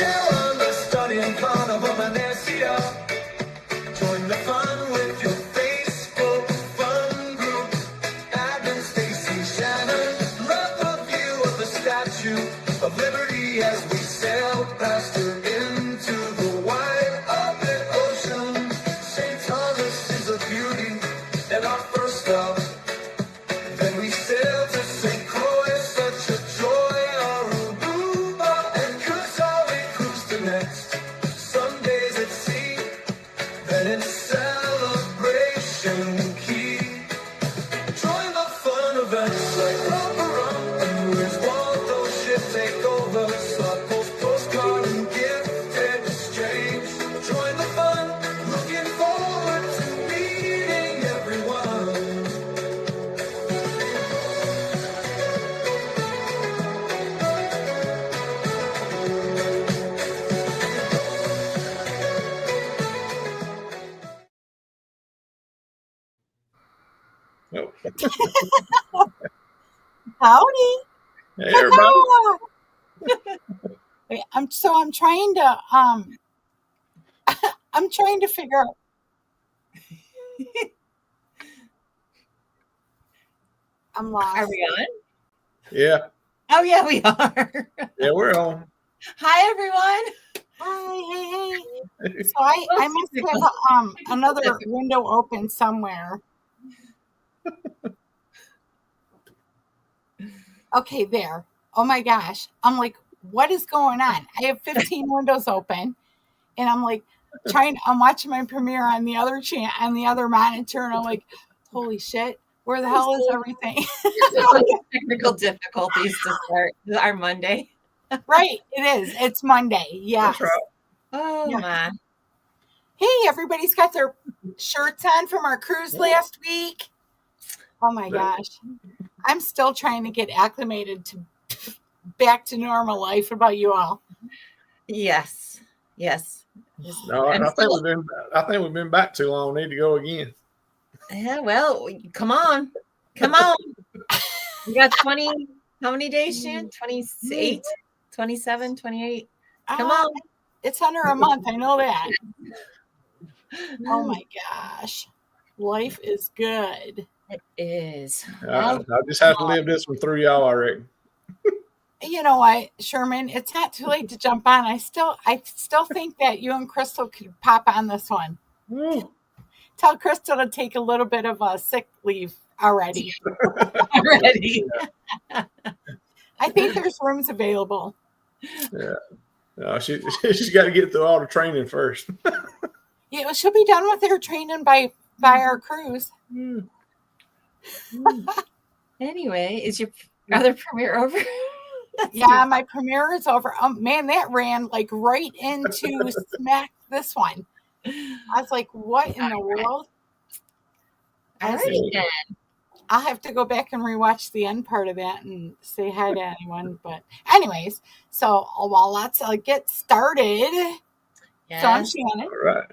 sail on the stunning Carnival Venezia. Join the fun with your Facebook fun group. Admin Stacy Shannon, love the view of the Statue of Liberty as we sail past her into the wide open ocean. St. Thomas is a beauty and our first stop. Then we sail to St. Croix, such a joy, Aruba and Curaçao we cruise to next. Some days at sea, then it's Celebration Key. Join the fun events like Rock and Where's Waldo ship take over. South Coast postcard and gift exchange. Join the fun, looking forward to meeting everyone. Oh. Howdy. Hey, everybody. Wait, I'm trying to I'm trying to figure out. I'm lost. Are we on? Yeah. Oh, yeah, we are. Yeah, we're on. Hi, everyone. Hi, hey. So I must have another window open somewhere. Okay, there. Oh my gosh. I'm like, what is going on? I have 15 windows open, and I'm like I'm watching my premiere on the other on the other monitor, and I'm like, holy shit, where the hell is everything? Technical difficulties to start our Monday. Right, it is. It's Monday. Yeah. That's right. Oh, Yeah. my. Hey, everybody's got their shirts on from our cruise last week. Oh my gosh. I'm still trying to get acclimated to back to normal life. What about you all? Yes. No, I think we've been back too long. Need to go again. Yeah, well, come on. We got 20, how many days, Shan? 28, 27, 28. Come on. It's under a month. I know that. Oh my gosh. Life is good. It is. I just have to live this one through y'all, I reckon. You know what, Sherman? It's not too late to jump on. I still think that you and Crystal could pop on this one. Tell Crystal to take a little bit of a sick leave already. I think there's rooms available. Yeah. No, she's got to get through all the training first. Yeah, she'll be done with her training by our cruise. Anyway, is your other premiere over? Yeah, my premiere is over. Man, that ran like right into smack this one. I was like, what in the world? All right, then. I'll have to go back and rewatch the end part of that and say hi to anyone. But anyways, so well, let's get started. Yes. So I'm Shannon. All right.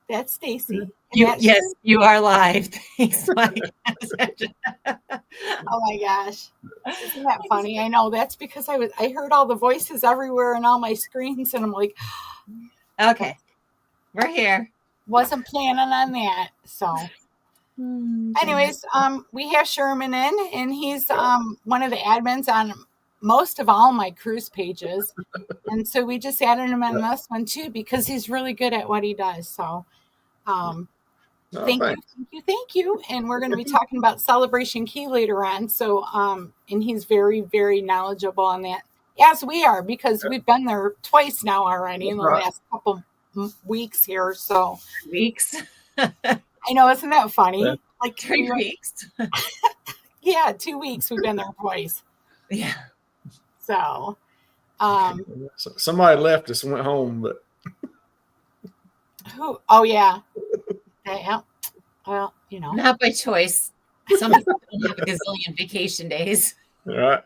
That's Stacy. Yes, you are live. Thanks, Mike. Oh my gosh. Isn't that funny? I know. That's because I heard all the voices everywhere and all my screens, and I'm like, okay, we're here. Wasn't planning on that. So anyways, we have Sherman in, and he's one of the admins on most of all my cruise pages. And so we just added him on this one too, because he's really good at what he does. So thank you. And we're going to be talking about Celebration Key later on. So, and he's very, very knowledgeable on that, as we are, because we've been there twice now already in the last couple weeks here. So Weeks. I know, isn't that funny? Yeah. Like 3 weeks. Yeah, 2 weeks we've been there twice. Yeah. So, somebody left us and went home, but who? Oh yeah. Yeah. Well, you know, Not by choice. Some people don't have a gazillion vacation days. all right.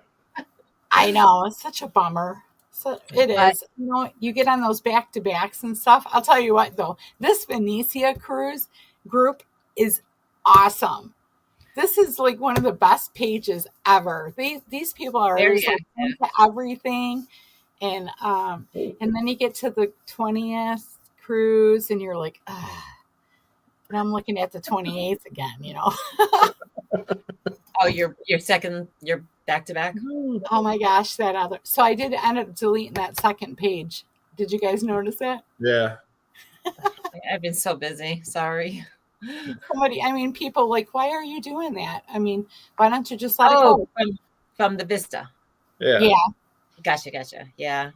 I know, it's such a bummer. So it is. You know, you get on those back-to-backs and stuff. I'll tell you what, though, this Venezia cruise group is awesome. This is like one of the best pages ever. These people are Very like into everything. And then you get to the 20th cruise and you're like, ah. And I'm looking at the 28th again, you know. Oh, you're back to back. Oh my gosh, that other. So I did end up deleting that second page. Did you guys notice that? Yeah. I've been so busy. Sorry. Somebody, I mean, people like, why are you doing that? I mean, why don't you just let it go? From the Vista. Yeah. Gotcha. Yeah.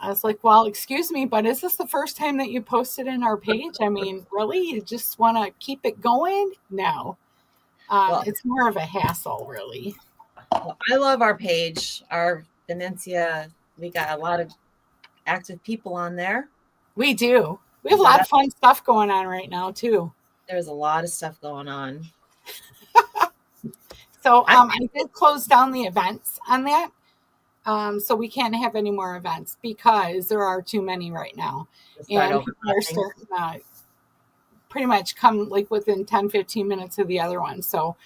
I was like, well, excuse me, but is this the first time that you posted in our page? I mean, really? You just want to keep it going? No. It's more of a hassle, really. Well, I love our page, our Venezia. We got a lot of active people on there. We do. We have a lot of fun stuff going on right now, too. There's a lot of stuff going on. So I did close down the events on that. So we can't have any more events because there are too many right now. And people are starting to pretty much come like within 10, 15 minutes of the other one. So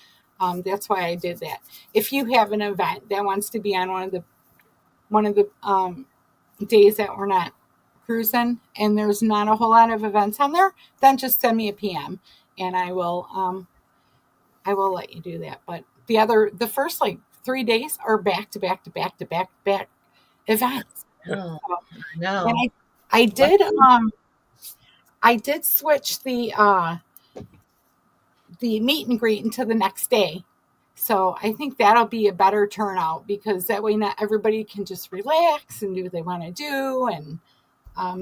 that's why I did that. If you have an event that wants to be on one of the days that we're not cruising and there's not a whole lot of events on there, then just send me a PM and I will let you do that. But the first like 3 days are back to back events. Oh, no. And I did switch the meet and greet into the next day. So I think that'll be a better turnout because that way not everybody can just relax and do what they want to do. And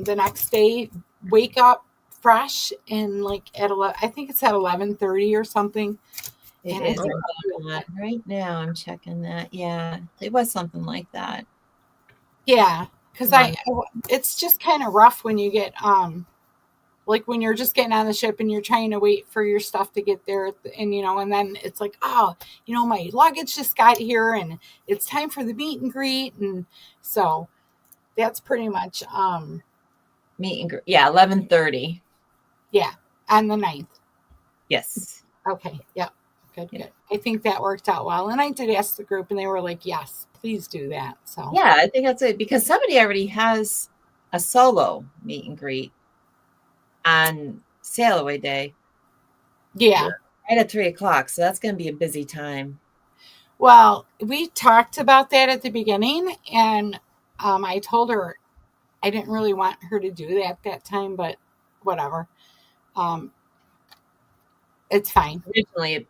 the next day, wake up fresh and like I think it's at 11:30 or something. It is right now. I'm checking that. Yeah, it was something like that. Yeah, because it's just kind of rough when you get like when you're just getting on the ship and you're trying to wait for your stuff to get there, and and then it's like, oh, my luggage just got here and it's time for the meet and greet, and so that's pretty much meet and greet. Yeah, 11:30. Yeah, on the 9th. Yes. Okay. Yep. Good. I think that worked out well. And I did ask the group and they were like, yes, please do that. So yeah, I think that's it because somebody already has a solo meet and greet on sail away day. Yeah. Right at 3:00. So that's going to be a busy time. Well, we talked about that at the beginning and I told her I didn't really want her to do that time, but whatever. It's fine. Originally,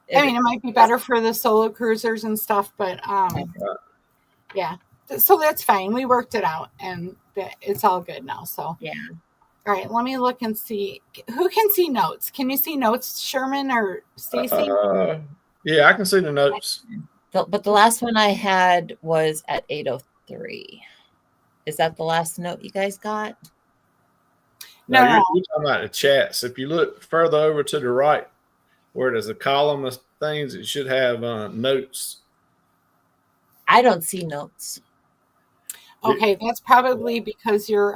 it might be better for the solo cruisers and stuff, but yeah. So that's fine. We worked it out and it's all good now. So yeah. All right, let me look and see. Who can see notes? Can you see notes, Sherman or Stacy? Yeah, I can see the notes. But the last one I had was at 8:03. Is that the last note you guys got? No. You're talking about the chats. If you look further over to the right, where there's a column of things, it should have notes. I don't see notes. Okay, that's probably because you're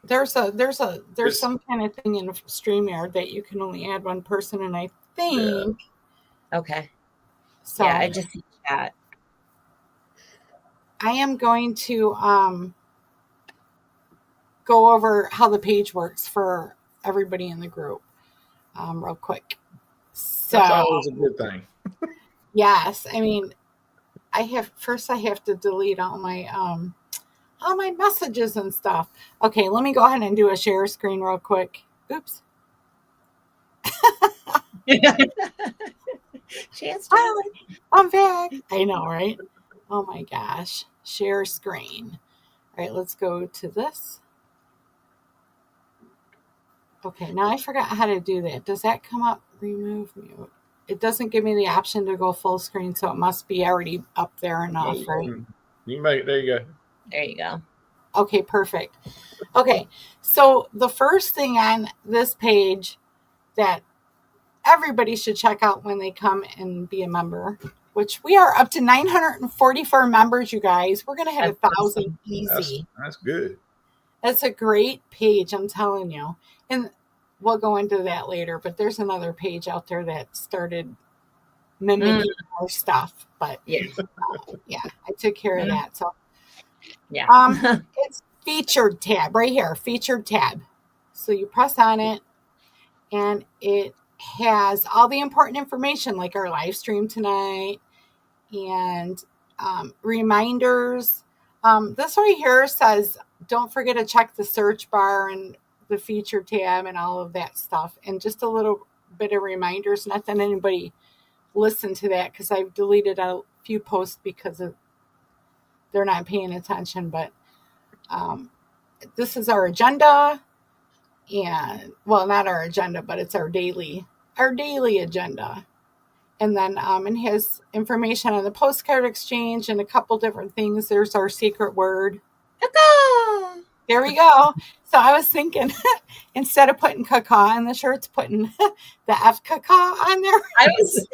there's some kind of thing in StreamYard that you can only add one person, and I think okay. So yeah, I just see chat. I am going to go over how the page works for everybody in the group real quick. So that's always a good thing. Yes, I mean, I have to delete all my messages and stuff. Okay, let me go ahead and do a share screen real quick. Oops. I'm back. I know, right? Oh my gosh. Share screen. All right, let's go to this. Okay, now I forgot how to do that. Does that come up? Remove mute. It doesn't give me the option to go full screen, so it must be already up there enough, right? You make it. There you go. There you go. Okay, perfect. Okay, so the first thing on this page that everybody should check out when they come and be a member, which we are up to 944 members, you guys. We're going to have 1,000 easy. That's good. That's a great page, I'm telling you. And we'll go into that later, but there's another page out there that started mimicking our stuff. But Yeah. yeah, I took care of that. So Yeah. it's featured tab right here, featured tab. So you press on it, and it has all the important information like our live stream tonight and reminders. This right here says, don't forget to check the search bar and the feature tab and all of that stuff. And just a little bit of reminders. Not that anybody listened to that because I've deleted a few posts because they're not paying attention. But this is our agenda. And well, not our agenda, but it's our daily agenda. And then it has information on the postcard exchange and a couple different things. There's our secret word. Caca. There we go. So I was thinking, instead of putting caca on the shirts, putting the F caca on there. I was.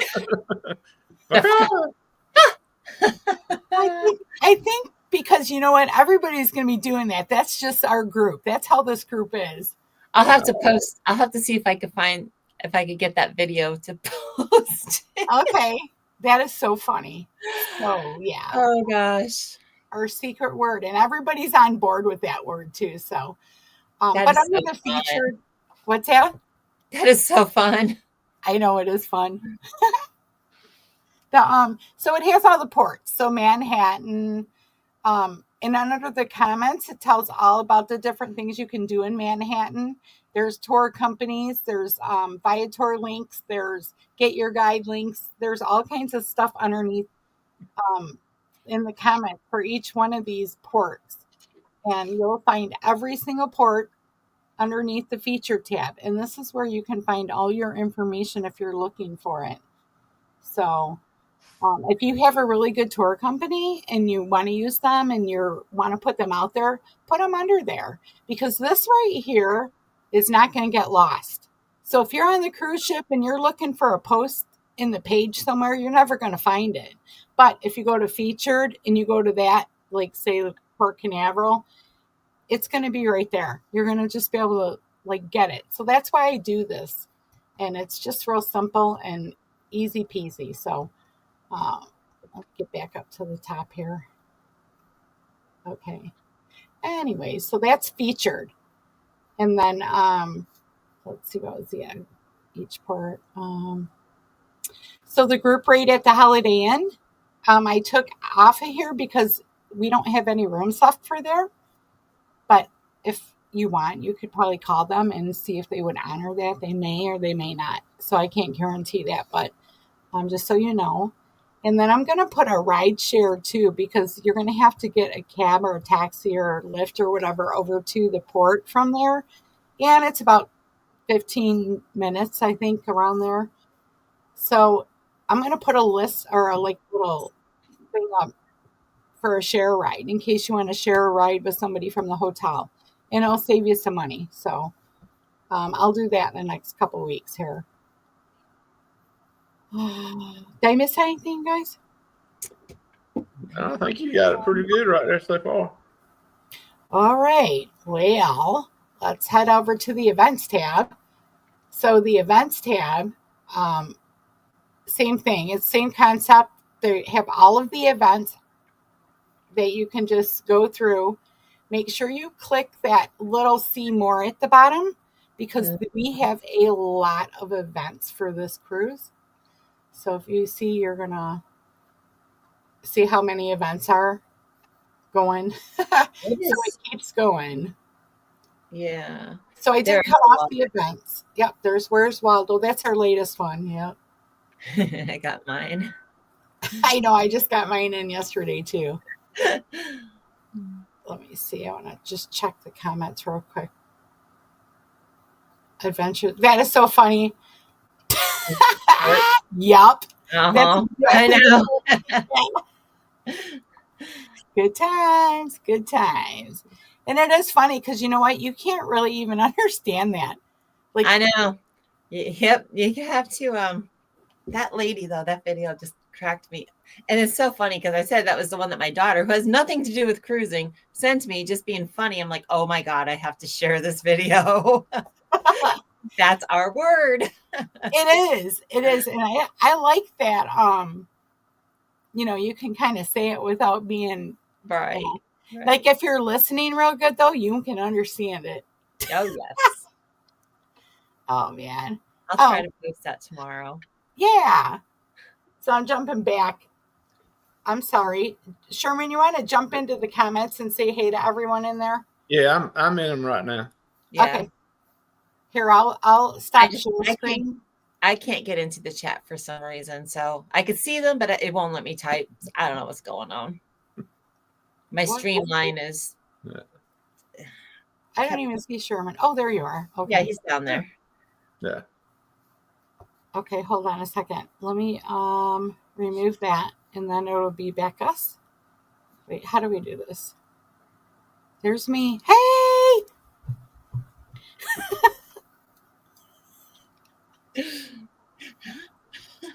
I think because you know what, everybody's going to be doing that. That's just our group. That's how this group is. I'll have to post. I'll have to see if I could get that video to post. Okay. That is so funny. So yeah. Oh gosh. Our secret word, and everybody's on board with that word too. So, but under the featured, what's that? That is so fun. I know it is fun. So it has all the ports. So Manhattan, and then under the comments, it tells all about the different things you can do in Manhattan. There's tour companies, there's Viator links, there's Get Your Guide links. There's all kinds of stuff underneath in the comments for each one of these ports. And you'll find every single port underneath the feature tab. And this is where you can find all your information if you're looking for it. So if you have a really good tour company and you want to use them and you want to put them out there, put them under there, because this right here is not going to get lost. So if you're on the cruise ship and you're looking for a post in the page somewhere, you're never going to find it. But if you go to featured and you go to that, like say Port Canaveral, it's going to be right there. You're going to just be able to like get it. So that's why I do this. And it's just real simple and easy peasy. So I'll get back up to the top here. Okay. Anyway, so that's featured. And then let's see what was each part. So the group rate at the Holiday Inn, I took off of here because we don't have any rooms left for there. But if you want, you could probably call them and see if they would honor that. They may or they may not. So I can't guarantee that, but just so you know. And then I'm going to put a ride share too, because you're going to have to get a cab or a taxi or a Lyft or whatever over to the port from there. And it's about 15 minutes, I think, around there. So I'm going to put a list or a like little thing up for a share ride in case you want to share a ride with somebody from the hotel, and it'll save you some money. So I'll do that in the next couple of weeks here. Did I miss anything, guys? I think you got it pretty good right there so far. All right. Well, let's head over to the events tab. So the events tab, same thing. It's same concept. They have all of the events that you can just go through. Make sure you click that little see more at the bottom, because we have a lot of events for this cruise. So if you see, you're going to see how many events are going. So it keeps going. Yeah. So I did cut off the events. Yep, there's Where's Waldo. That's our latest one. Yep. I got mine. I know. I just got mine in yesterday too. Let me see. I want to just check the comments real quick. Adventure. That is so funny. Yep. Uh-huh. I know. Good times. Good times. And it is funny because you know what? You can't really even understand that. Like, I know. Yep. You have to. That lady though, that video just cracked me. And it's so funny because I said that was the one that my daughter, who has nothing to do with cruising, sent me, just being funny. I'm like, oh my God, I have to share this video. That's our word. It is. And I like that. You can kind of say it without being Right. Like if you're listening real good though, you can understand it. Oh yes. Oh man. I'll try to post that tomorrow. Yeah. So I'm jumping back. I'm sorry. Sherman, you want to jump into the comments and say hey to everyone in there? Yeah, I'm in them right now. Yeah. Okay. Here, I'll stop share screen. I can't get into the chat for some reason. So I could see them, but it won't let me type. I don't know what's going on. My streamline is. I don't even see Sherman. Oh, there you are. Okay. Yeah, he's down there. Yeah. Okay, hold on a second. Let me remove that, and then it'll be back us. Wait, how do we do this? There's me. Hey!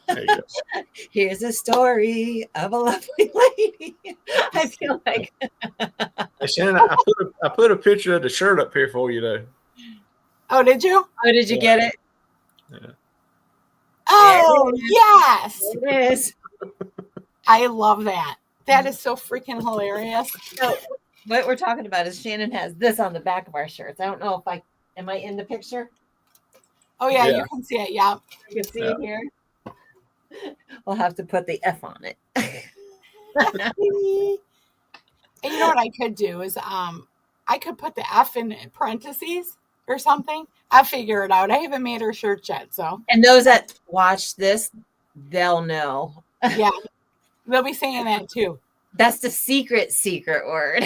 There you go. Here's a story of a lovely lady. I feel like. Hey, Shannon, I put a picture of the shirt up here for you, though. Oh, did you? Oh, did you get it? Yeah. Oh, yes. There it is. I love that. That is so freaking hilarious. So, what we're talking about is Shannon has this on the back of our shirts. I don't know if am I in the picture? Oh, yeah. You can see it. Yeah. You can see it here. We'll have to put the F on it. And you know what I could do is I could put the F in parentheses or something. I'll figure it out. I haven't made her shirt yet, so. And those that watch this, they'll know. Yeah. They'll be saying that too. That's the secret word.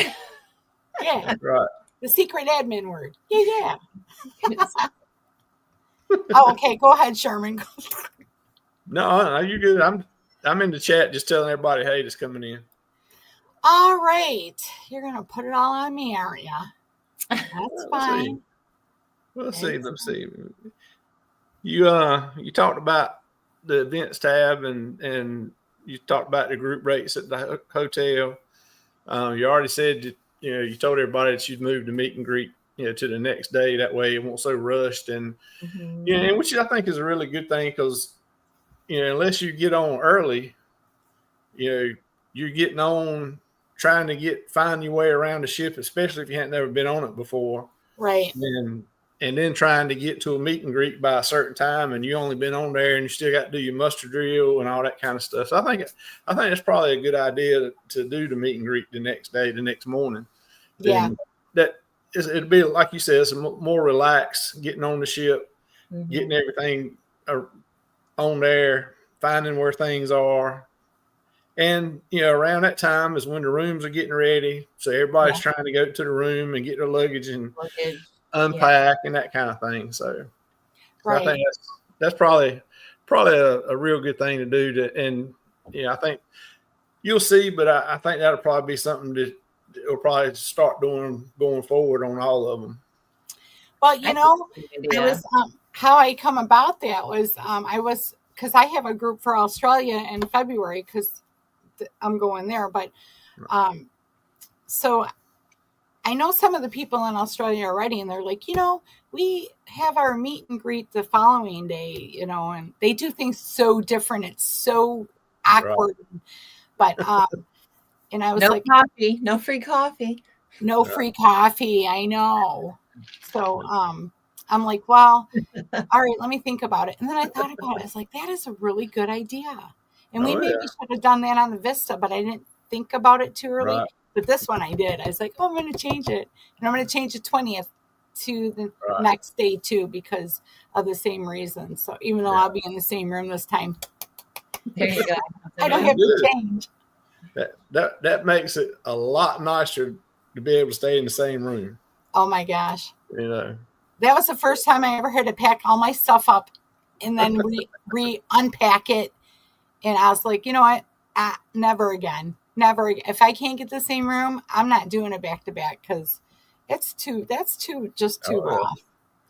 Yeah. Right. The secret admin word. Yeah. Oh, okay. Go ahead, Sherman. No, you're good. I'm in the chat just telling everybody, hey, just coming in. All right. You're going to put it all on me, aren't you? That's fine. Let's see. You talked about the events tab and you talked about the group rates at the hotel. You already said you told everybody that you'd move the meet and greet to the next day. That way it won't so rushed and and which I think is a really good thing because unless you get on early, you're getting on trying to find your way around the ship, especially if you hadn't never been on it before. Right. And then trying to get to a meet and greet by a certain time, and you only been on there, and you still got to do your muster drill and all that kind of stuff. So I think it's probably a good idea to do the meet and greet the next day, the next morning. Yeah. It'd be like you said, it's more relaxed, getting on the ship, getting everything on there, finding where things are. And, around that time is when the rooms are getting ready. So everybody's trying to go to the room and get their luggage and unpack and that kind of thing. So I think that's probably a real good thing to do. And I think you'll see, but I think that'll probably be something that we'll probably start doing going forward on all of them. Well, I was how I come about that was because I have a group for Australia in February because I'm going there. But so I know some of the people in Australia already, and they're like, we have our meet and greet the following day, and they do things so different. It's so awkward. Right. But and I was like, coffee, no free coffee. No free coffee. I know. So I'm like, well, all right, let me think about it. And then I thought about it. I was like, that is a really good idea. And we maybe should have done that on the Vista, but I didn't think about it too early. Right. But this one I did. I was like, I'm going to change it. And I'm going to change the 20th to the next day too because of the same reason. So even though I'll be in the same room this time. There you go. I don't have to change. That makes it a lot nicer to be able to stay in the same room. Oh my gosh. That was the first time I ever had to pack all my stuff up and then unpack it. And I was like, you know what? Never again. Never. If I can't get the same room, I'm not doing it back to back because that's too rough.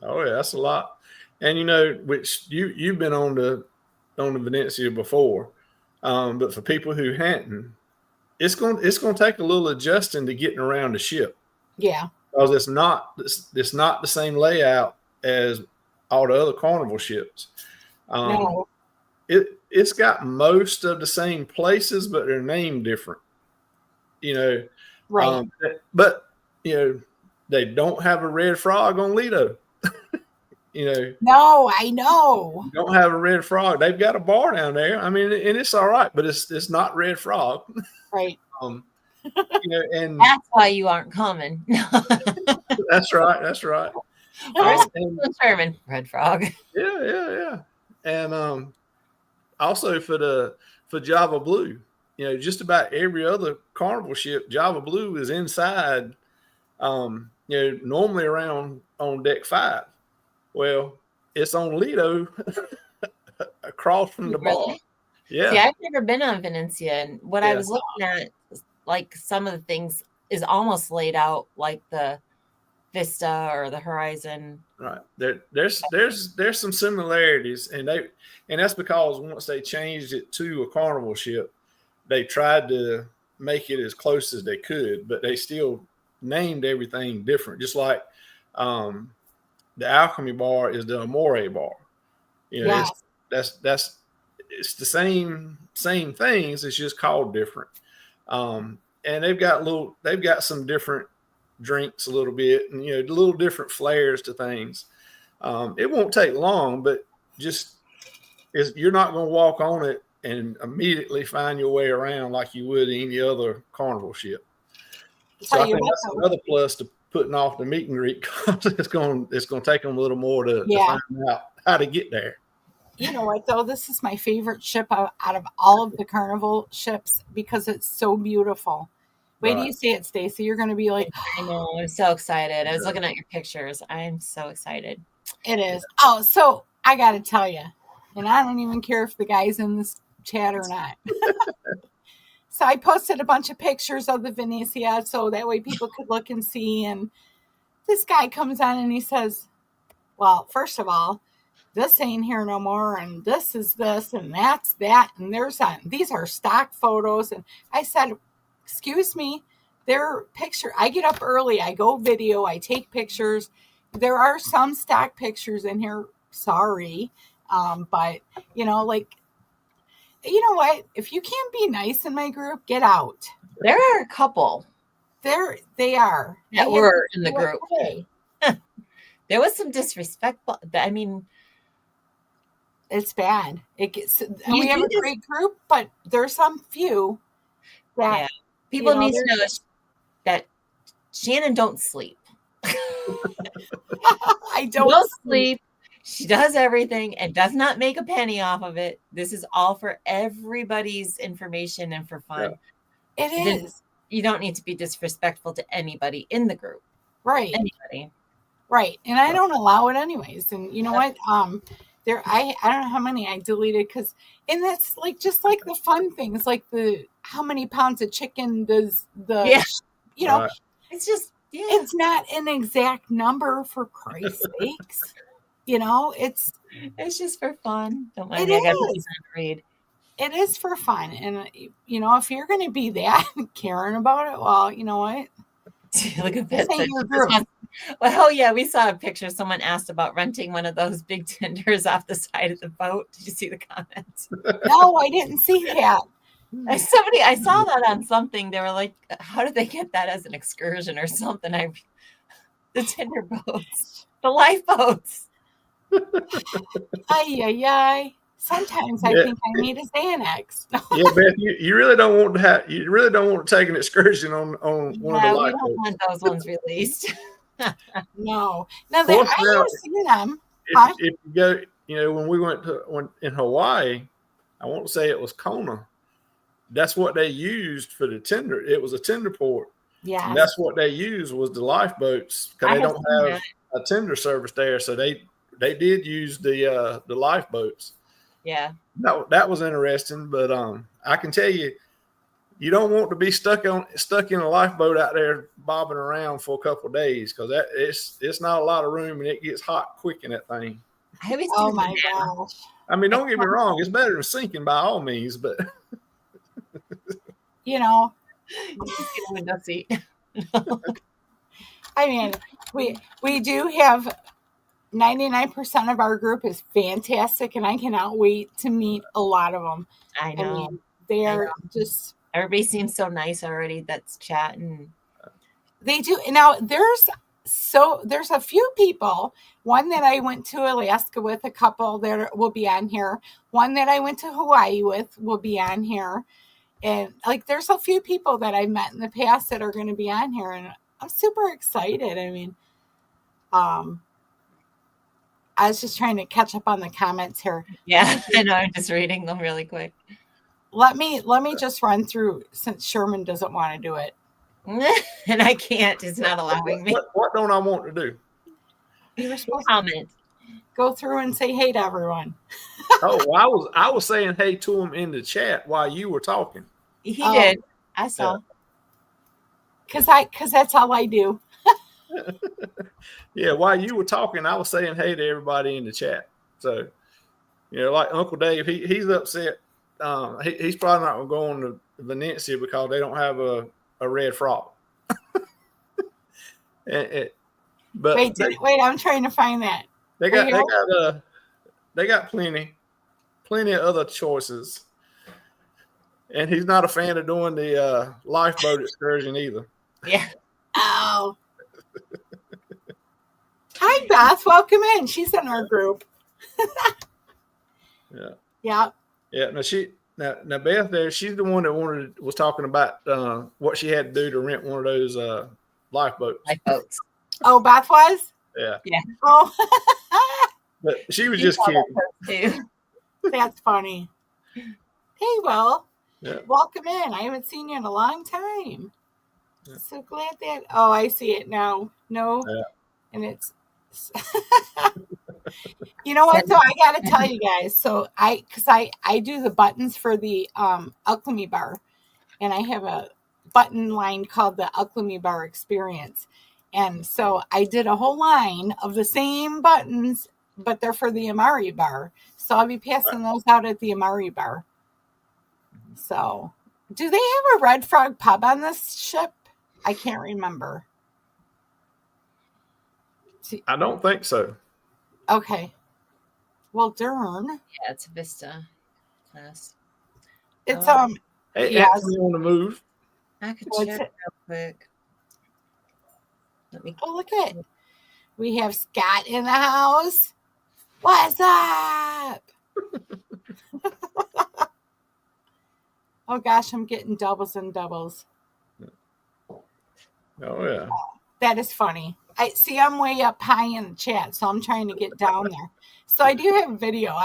Oh yeah, that's a lot. And which you've been on the Venezia before, but for people who hadn't, it's going to take a little adjusting to getting around the ship. Yeah, because it's not the same layout as all the other Carnival ships. No. It's got most of the same places, but they're named different. Right. But they don't have a red frog on Lido. No, I know. Don't have a red frog. They've got a bar down there. I mean, and it's all right, but it's not red frog. Right. And That's why you aren't coming. that's right. That's right. Sherman, red frog. Yeah. And also for Java Blue, just about every other Carnival ship, Java Blue is inside. Normally around on deck 5. Well, it's on Lido across from the bar. Yeah. See, I've never been on Venezia, and what I was looking at, like some of the things is almost laid out like the Vista or the Horizon. Right. There's some similarities, and that's because once they changed it to a Carnival ship, they tried to make it as close as they could, but they still named everything different. Just like the Alchemy bar is the Amore bar. It's the same things. It's just called different. And they've got some different drinks a little bit, and a little different flares to things. It won't take long, but you're not going to walk on it and immediately find your way around like you would any other Carnival ship. So I think that's another plus to putting off the meet and greet, because it's going to take them a little more to find out how to get there. You know what, though? This is my favorite ship out of all of the Carnival ships because it's so beautiful. Wait till you see it, Stacy. You're going to be like, I know. I'm so excited. I was looking at your pictures. I am so excited. It is. Oh, so I got to tell you, and I don't even care if the guy's in this chat or not. So I posted a bunch of pictures of the Venezia so that way people could look and see. And this guy comes on and he says, well, first of all, this ain't here no more. And this is this and that's that. And these are stock photos. And I said, excuse me, I get up early. I go video. I take pictures. There are some stock pictures in here. Sorry. But, you know what? If you can't be nice in my group, get out. There are a couple. They are. That were in the group. There was some disrespectful. I mean, it's bad. We have a great group, but there's some few that people need to know that Shannon don't sleep. I don't sleep. She does everything and does not make a penny off of it. This is all for everybody's information and for fun. Yeah. It is. You don't need to be disrespectful to anybody in the group. Right. Anybody. Right. And I don't allow it anyways. And you know what? I don't know how many I deleted and that's just like the fun things, like how many pounds of chicken does it's just, it's not an exact number, for Christ's sakes. It's just for fun. Don't mind me. I got to read. It is for fun. And, if you're going to be that caring about it, well, you know what? Look at this. Well, we saw a picture. Someone asked about renting one of those big tenders off the side of the boat. Did you see the comments? No, I didn't see that. I saw that on something. They were like, how did they get that as an excursion or something? The tender boats, the lifeboats. Ay. Sometimes I think I need a Xanax. Yeah, Beth, you really don't want to take an excursion on one of the lifeboats. We don't want those ones released. No. Now I have seen them. If you go, when we went in Hawaii, I won't say it was Kona. That's what they used for the tender. It was a tender port. Yeah. And that's what they used was the lifeboats, because they don't have a tender service there. So they did use the lifeboats. Yeah. That was interesting, but I can tell you, you don't want to be stuck in a lifeboat out there bobbing around for a couple of days, because it's not a lot of room and it gets hot quick in that thing. Oh my gosh! I mean, don't get me wrong; it's better than sinking by all means, but just get a window seat. I mean, we do have 99% of our group is fantastic, and I cannot wait to meet a lot of them. I know. I mean, they're just. Everybody seems so nice already that's chatting. They do. Now, there's a few people. One that I went to Alaska with, a couple that will be on here. One that I went to Hawaii with will be on here. And like, there's a few people that I've met in the past that are going to be on here, and I'm super excited. I mean, I was just trying to catch up on the comments here. Yeah, I know. I'm just reading them really quick. Let me just run through, since Sherman doesn't want to do it. And I can't. It's not allowing me. What don't I want to do? You were supposed Comment. to go through and say hey to everyone. Oh, well, I was saying hey to him in the chat while you were talking. He did. I saw. Because that's all I do. Yeah, while you were talking, I was saying hey to everybody in the chat. So, like Uncle Dave, he's upset. He's probably not going to go on to Venezia because they don't have a red frog. But Wait, I'm trying to find that. They got plenty of other choices, and he's not a fan of doing the lifeboat excursion either. Yeah. Oh. Hi, Beth. Welcome in. She's in our group. Yeah. Yeah. Yeah. Now Beth there, she's the one that was talking about what she had to do to rent one of those lifeboats. Lifeboats. Oh, Beth was? Yeah. Yeah. Oh. But she was just kidding. That's funny. Hey, Will. Yeah. Welcome in. I haven't seen you in a long time. Yeah. So glad that. Oh, I see it now. No. Yeah. And it's. You know what? So I got to tell you guys. So I do the buttons for the Alchemy Bar, and I have a button line called the Alchemy Bar Experience. And so I did a whole line of the same buttons, but they're for the Amari Bar. So I'll be passing those out at the Amari Bar. So, do they have a Red Frog pub on this ship? I can't remember. I don't think so. Okay. Well, darn. Yeah, it's a Vista class. It's Hey, yes. Anthony on the move. I could What's check it? real quick. Let me. Oh, look at it. We have Scott in the house. What's up? Oh gosh, I'm getting doubles and doubles. Oh yeah. That is funny. I'm way up high in the chat, so I'm trying to get down there. So I do have video.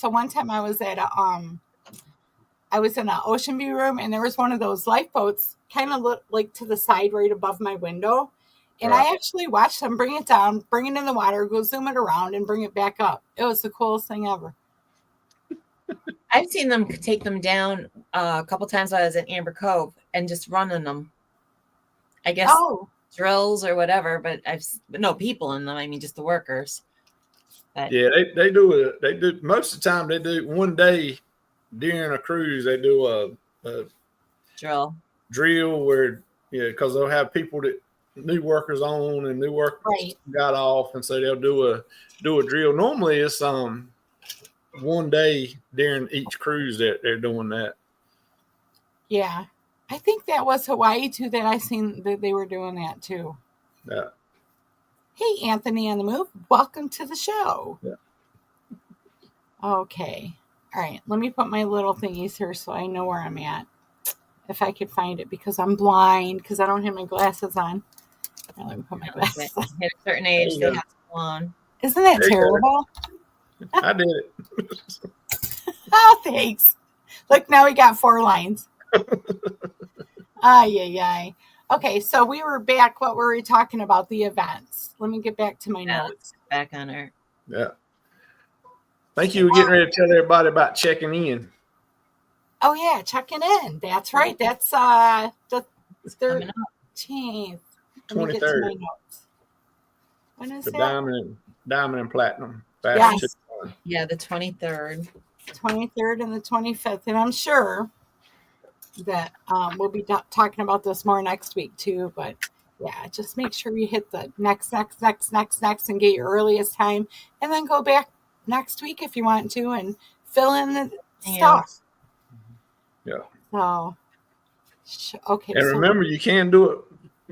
One time I was at I was in an ocean view room, and there was one of those lifeboats kind of like to the side right above my window. And right. I actually watched them bring it down, bring it in the water, go zoom it around, and bring it back up. It was the coolest thing ever. I've seen them take them down a couple times while I was at Amber Cove and just running them. I guess drills or whatever, but no people in them. I mean, just the workers. But, yeah, they do it. They do most of the time. They do one day during a cruise. They do a drill where because they'll have people that new workers on and new workers got off, and so they'll do a drill. Normally, it's one day during each cruise that they're doing that. Yeah. I think that was Hawaii too that I seen that they were doing that too. Yeah. Hey, Anthony on the move. Welcome to the show. Yeah. Okay. All right. Let me put my little thingies here so I know where I'm at. If I could find it, because I'm blind, because I don't have my glasses on. Now let me put my glasses on. At a certain age, they have to go on. Isn't that terrible? I did it. Oh, thanks. Look, now we got 4 lines. Ay. Okay, so we were back. What were we talking about? The events. Let me get back to my notes. Back on her. Yeah. Thank you. We're getting ready to tell everybody about checking in. Oh, yeah, checking in. That's right. That's the 13th. 23rd. Let me get to my notes. When is the that? diamond and platinum. Yes. Yeah, the 23rd. 23rd and the 25th. And I'm sure that we'll be talking about this more next week too, but Yeah, just make sure you hit the next, and get your earliest time, and then go back next week if you want to and fill in the stuff. Yeah. So, okay. And remember, you can do it.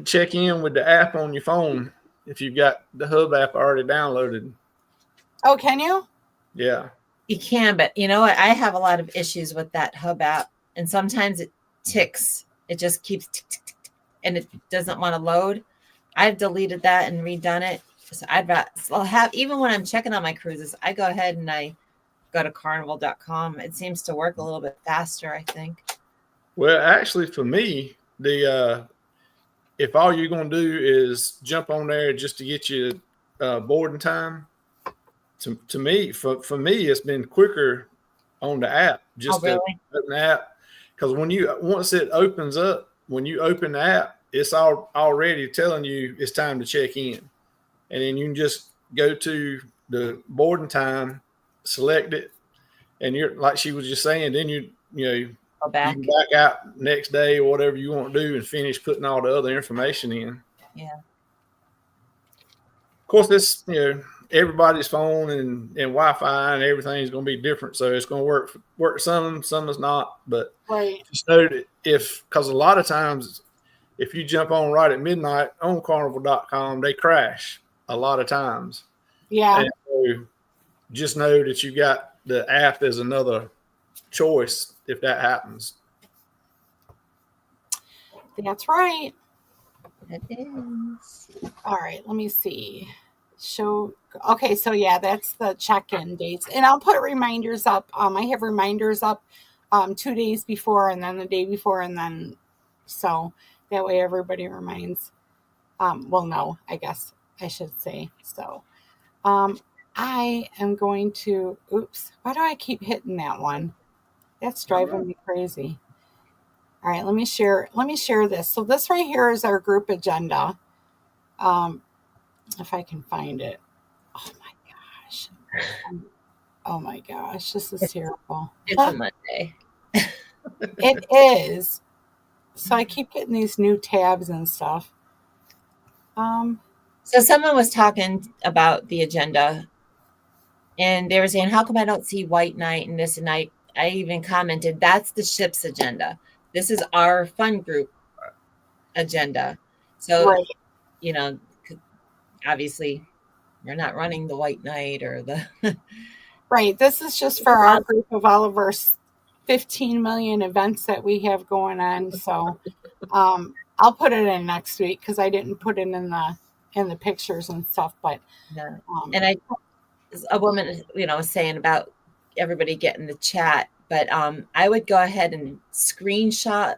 Check in with the app on your phone if you've got the Hub app already downloaded. Oh, can you? Yeah. You can, but you know what? I have a lot of issues with that Hub app, and sometimes it ticks. It just keeps tick, tick, tick, tick, and it doesn't want to load. I've deleted that and redone it. So I'll have, even when I'm checking on my cruises, I go ahead and I go to carnival.com. It seems to work a little bit faster, I think. Well, actually, for me, if all you're going to do is jump on there just to get you boarding time, to me, for me, it's been quicker on the app. Just really? open the app, because once it opens up, when you open the app, it's already telling you it's time to check in, and then you can just go to the boarding time, select it, and you're like she was just saying. Then you Go back. You can back out next day or whatever you want to do and finish putting all the other information in. Yeah. Of course, this everybody's phone and Wi-Fi and everything is going to be different, so it's going to work some is not. But just know that because a lot of times if you jump on right at midnight on Carnival.com, they crash a lot of times. Yeah. And so just know that you got the app as another choice if that happens. That's right. It is. All right, let me see. Okay, so yeah, that's the check-in dates. And I'll put reminders up. I have reminders up 2 days before and then the day before, and then so that way everybody reminds. Well, no, I guess I should say. So I am going to why do I keep hitting that one? That's driving me crazy. All right, let me share this. So this right here is our group agenda. If I can find it. Oh my gosh, this is terrible. It's a Monday. It is. So I keep getting these new tabs and stuff. So someone was talking about the agenda, and they were saying, how come I don't see White Night and this? And I even commented, that's the ship's agenda. This is our fun group agenda. So, obviously we're not running the White Night or the right. This is just for our group of all of our 15 million events that we have going on. So I'll put it in next week because I didn't put it in the pictures and stuff. But and a woman was saying about everybody getting the chat, but I would go ahead and screenshot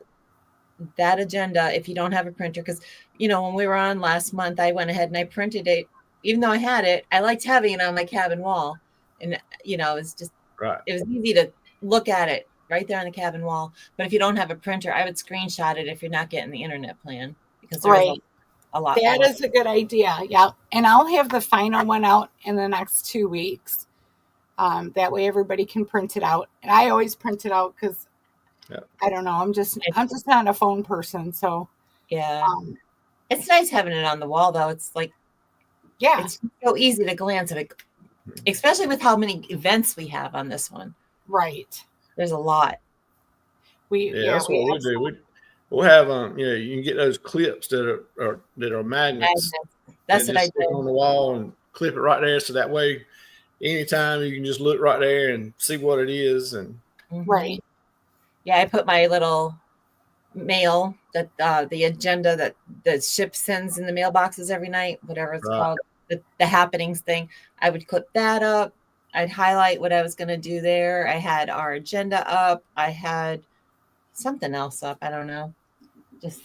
that agenda if you don't have a printer, because when we were on last month, I went ahead and I printed it. Even though I had it, I liked having it on my cabin wall, and it was just It was easy to look at it right there on the cabin wall. But if you don't have a printer, I would screenshot it if you're not getting the internet plan, because there's a lot. That is a good idea. Yeah, and I'll have the final one out in the next 2 weeks. That way everybody can print it out, and I always print it out because I don't know. I'm just not a phone person. So it's nice having it on the wall, though. It's like it's so easy to glance at it, especially with how many events we have on this one. Right. There's a lot. That's what we do. We'll have you can get those clips that are magnets. That's what I did on the wall and clip it right there, so that way anytime you can just look right there and see what it is. And right. Yeah, I put my little mail that the agenda that the ship sends in the mailboxes every night, whatever it's called, the happenings thing. I would clip that up. I'd highlight what I was going to do there. I had our agenda up. I had something else up. I don't know. Just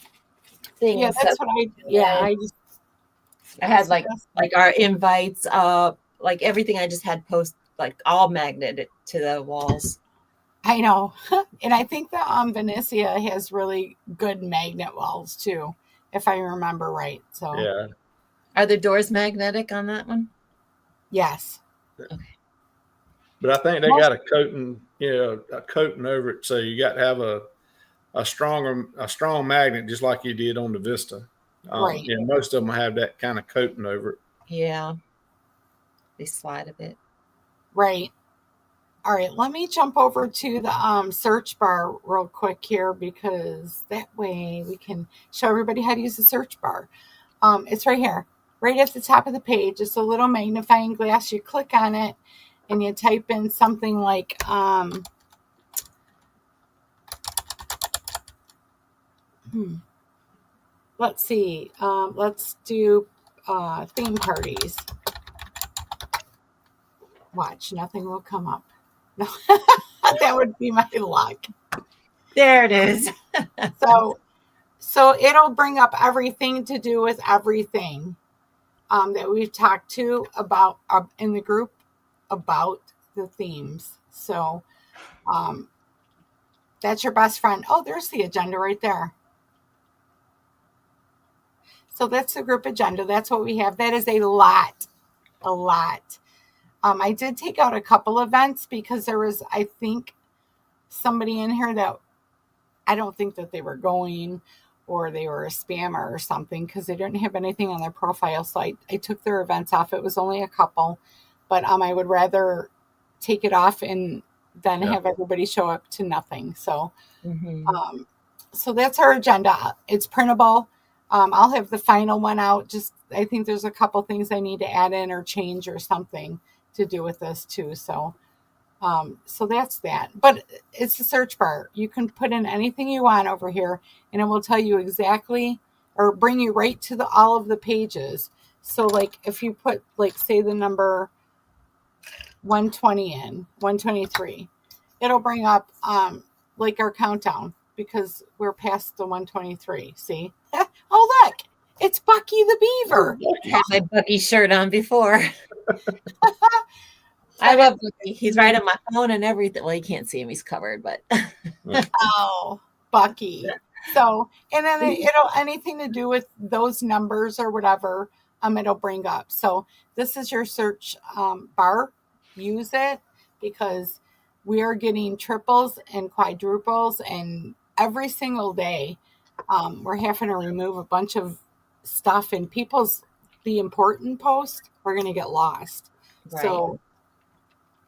things. Yeah, that's what I did. Yeah, I had like our invites up, like everything. I just had like all magneted to the walls. I know. And I think the Venezia has really good magnet walls too, if I remember right. So yeah. Are the doors magnetic on that one? Yes. Okay. But I think they got a coating over it, so you got to have a strong magnet, just like you did on the Vista. Right. Yeah, most of them have that kind of coating over it. Yeah. They slide a bit. Right. All right, let me jump over to the search bar real quick here, because that way we can show everybody how to use the search bar. It's right here, right at the top of the page. It's a little magnifying glass. You click on it and you type in something like let's see, let's do theme parties. Watch, nothing will come up. No, that would be my luck. There it is. So it'll bring up everything to do with everything that we've talked to about in the group about the themes. So that's your best friend. Oh, there's the agenda right there. So that's the group agenda. That's what we have. That is a lot. I did take out a couple events because there was, I think, somebody in here that I don't think that they were going, or they were a spammer or something, because they didn't have anything on their profile. So I took their events off. It was only a couple, but I would rather take it off and then have everybody show up to nothing. So, so that's our agenda. It's printable. I'll have the final one out. Just, I think there's a couple things I need to add in or change or something to do with this too. So, so that's that. But it's a search bar. You can put in anything you want over here, and it will tell you exactly, or bring you right to all of the pages. So like if you put, like, say the number 120 in, 123, it'll bring up like our countdown, because we're past the 123. See? Oh, look, it's Bucky the Beaver. I had my Bucky shirt on before. I love Bucky. He's right on my phone and everything. Well, you can't see him; he's covered. But oh, Bucky. So, and then it'll anything to do with those numbers or whatever, it'll bring up. So this is your search bar. Use it, because we are getting triples and quadruples, and every single day we're having to remove a bunch of stuff, and the important posts are going to get lost. Right. So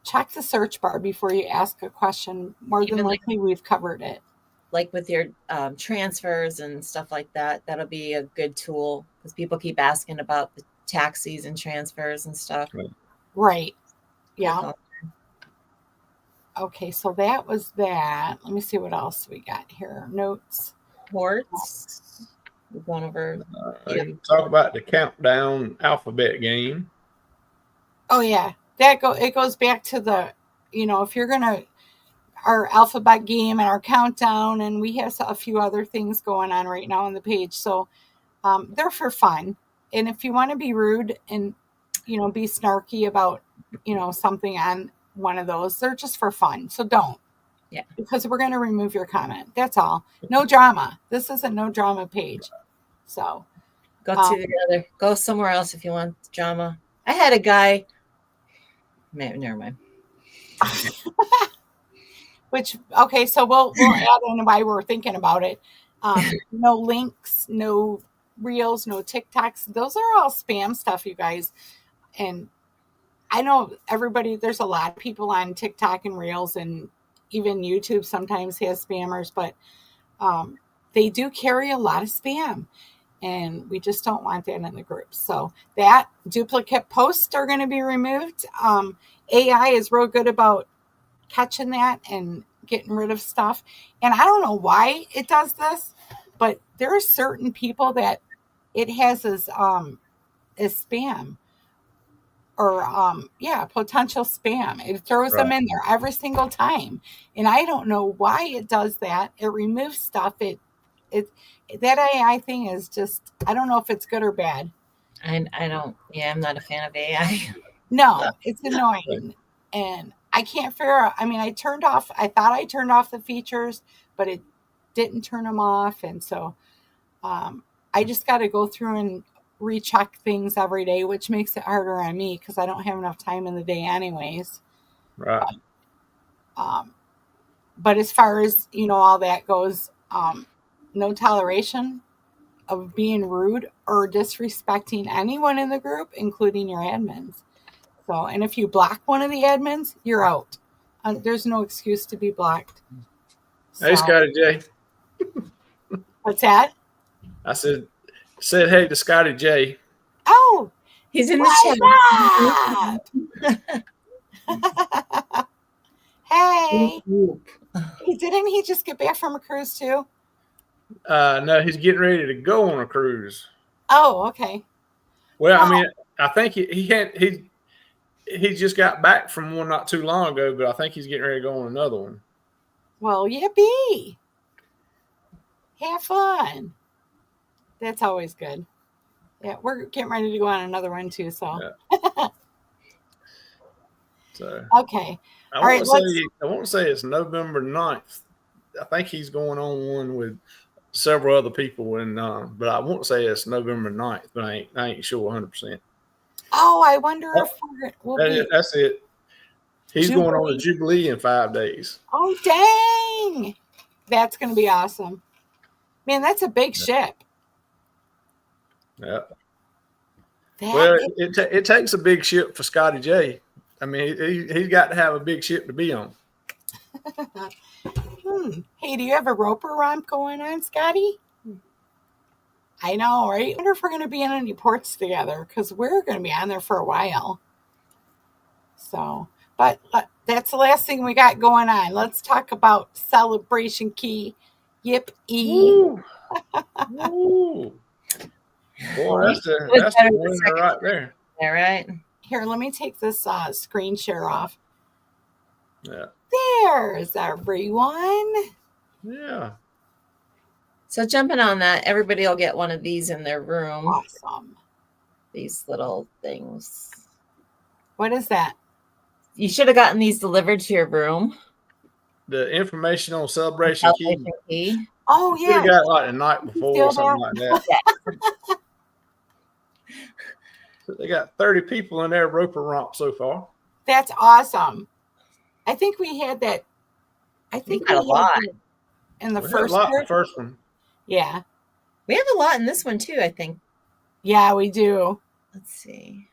check the search bar before you ask a question. More than likely, we've covered it. Like with your transfers and stuff like that, that'll be a good tool, because people keep asking about the taxis and transfers and stuff. Right. Yeah. Okay, so that was that. Let me see what else we got here. Notes. Ports. We've gone over. Talk about the countdown alphabet game. Oh yeah, it goes back to the, if you're gonna, our alphabet game and our countdown, and we have a few other things going on right now on the page. So they're for fun, and if you want to be rude and be snarky about something on one of those, they're just for fun. So don't. Yeah. Because we're going to remove your comment. That's all. No drama. This is a no drama page. So go somewhere else if you want drama. I had a guy. Never mind. Okay, so we'll add in why we're thinking about it. No links, no reels, no TikToks. Those are all spam stuff, you guys. And I know there's a lot of people on TikTok and reels, and even YouTube sometimes has spammers, but they do carry a lot of spam, and we just don't want that in the group. So that duplicate posts are going to be removed. AI is real good about catching that and getting rid of stuff. And I don't know why it does this, but there are certain people that it has as spam. Or potential spam. It throws them in there every single time, and I don't know why it does that. It removes stuff. That AI thing is just, I don't know if it's good or bad. I don't. Yeah, I'm not a fan of AI. No, it's annoying, and I can't figure out. I mean, I thought I turned off the features, but it didn't turn them off, and so I just got to go through and recheck things every day, which makes it harder on me because I don't have enough time in the day anyways. Right. But as far as all that goes, no toleration of being rude or disrespecting anyone in the group, including your admins. So, and if you block one of the admins, you're out. There's no excuse to be blocked. Hey, Scotty J. What's that? I said hey to Scotty J. Oh, he's in the chat. Hey. Didn't he just get back from a cruise too? No, he's getting ready to go on a cruise. Oh, okay. Well, I mean, I think he just got back from one not too long ago, but I think he's getting ready to go on another one. Well, yippee. Have fun. That's always good. Yeah, we're getting ready to go on another one too, so. Yeah. So okay. I want to say it's November 9th. I think he's going on one with several other people, and but I won't say it's November 9th, but I ain't sure 100%. Oh, I wonder if we'll be. That's it. He's Jubilee. Going on a Jubilee in 5 days. Oh, dang. That's going to be awesome. Man, that's a big ship. Yeah. Well, it takes a big ship for Scotty J. I mean, he's got to have a big ship to be on. Hey, do you have a roper romp going on, Scotty? I know, right? I wonder if we're going to be in any ports together, because we're going to be on there for a while. So, but that's the last thing we got going on. Let's talk about Celebration Key. Yip-ee. Ooh. Boy, that's the winner right there. All right. Here, let me take this screen share off. Yeah. There's everyone. Yeah. So jumping on that, everybody will get one of these in their room. Awesome. These little things. What is that? You should have gotten these delivered to your room. The information on Celebration Key. Oh, yeah. You got like the night before or something like that. So they got 30 people in their roper romp so far. That's awesome. I think we had that. I think we had a lot in the first one. Yeah. We have a lot in this one too, I think. Yeah, we do. Let's see.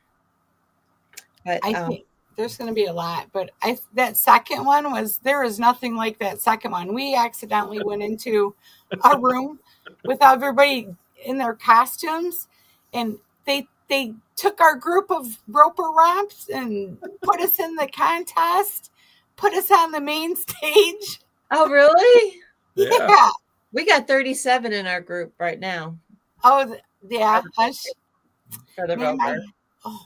But I think there's going to be a lot, but that second one there was nothing like that second one. We accidentally went into a room with everybody in their costumes, and they took our group of roper romps and put us in the contest, put us on the main stage. Oh, really? Yeah. We got 37 in our group right now. Oh, yeah. For the roper.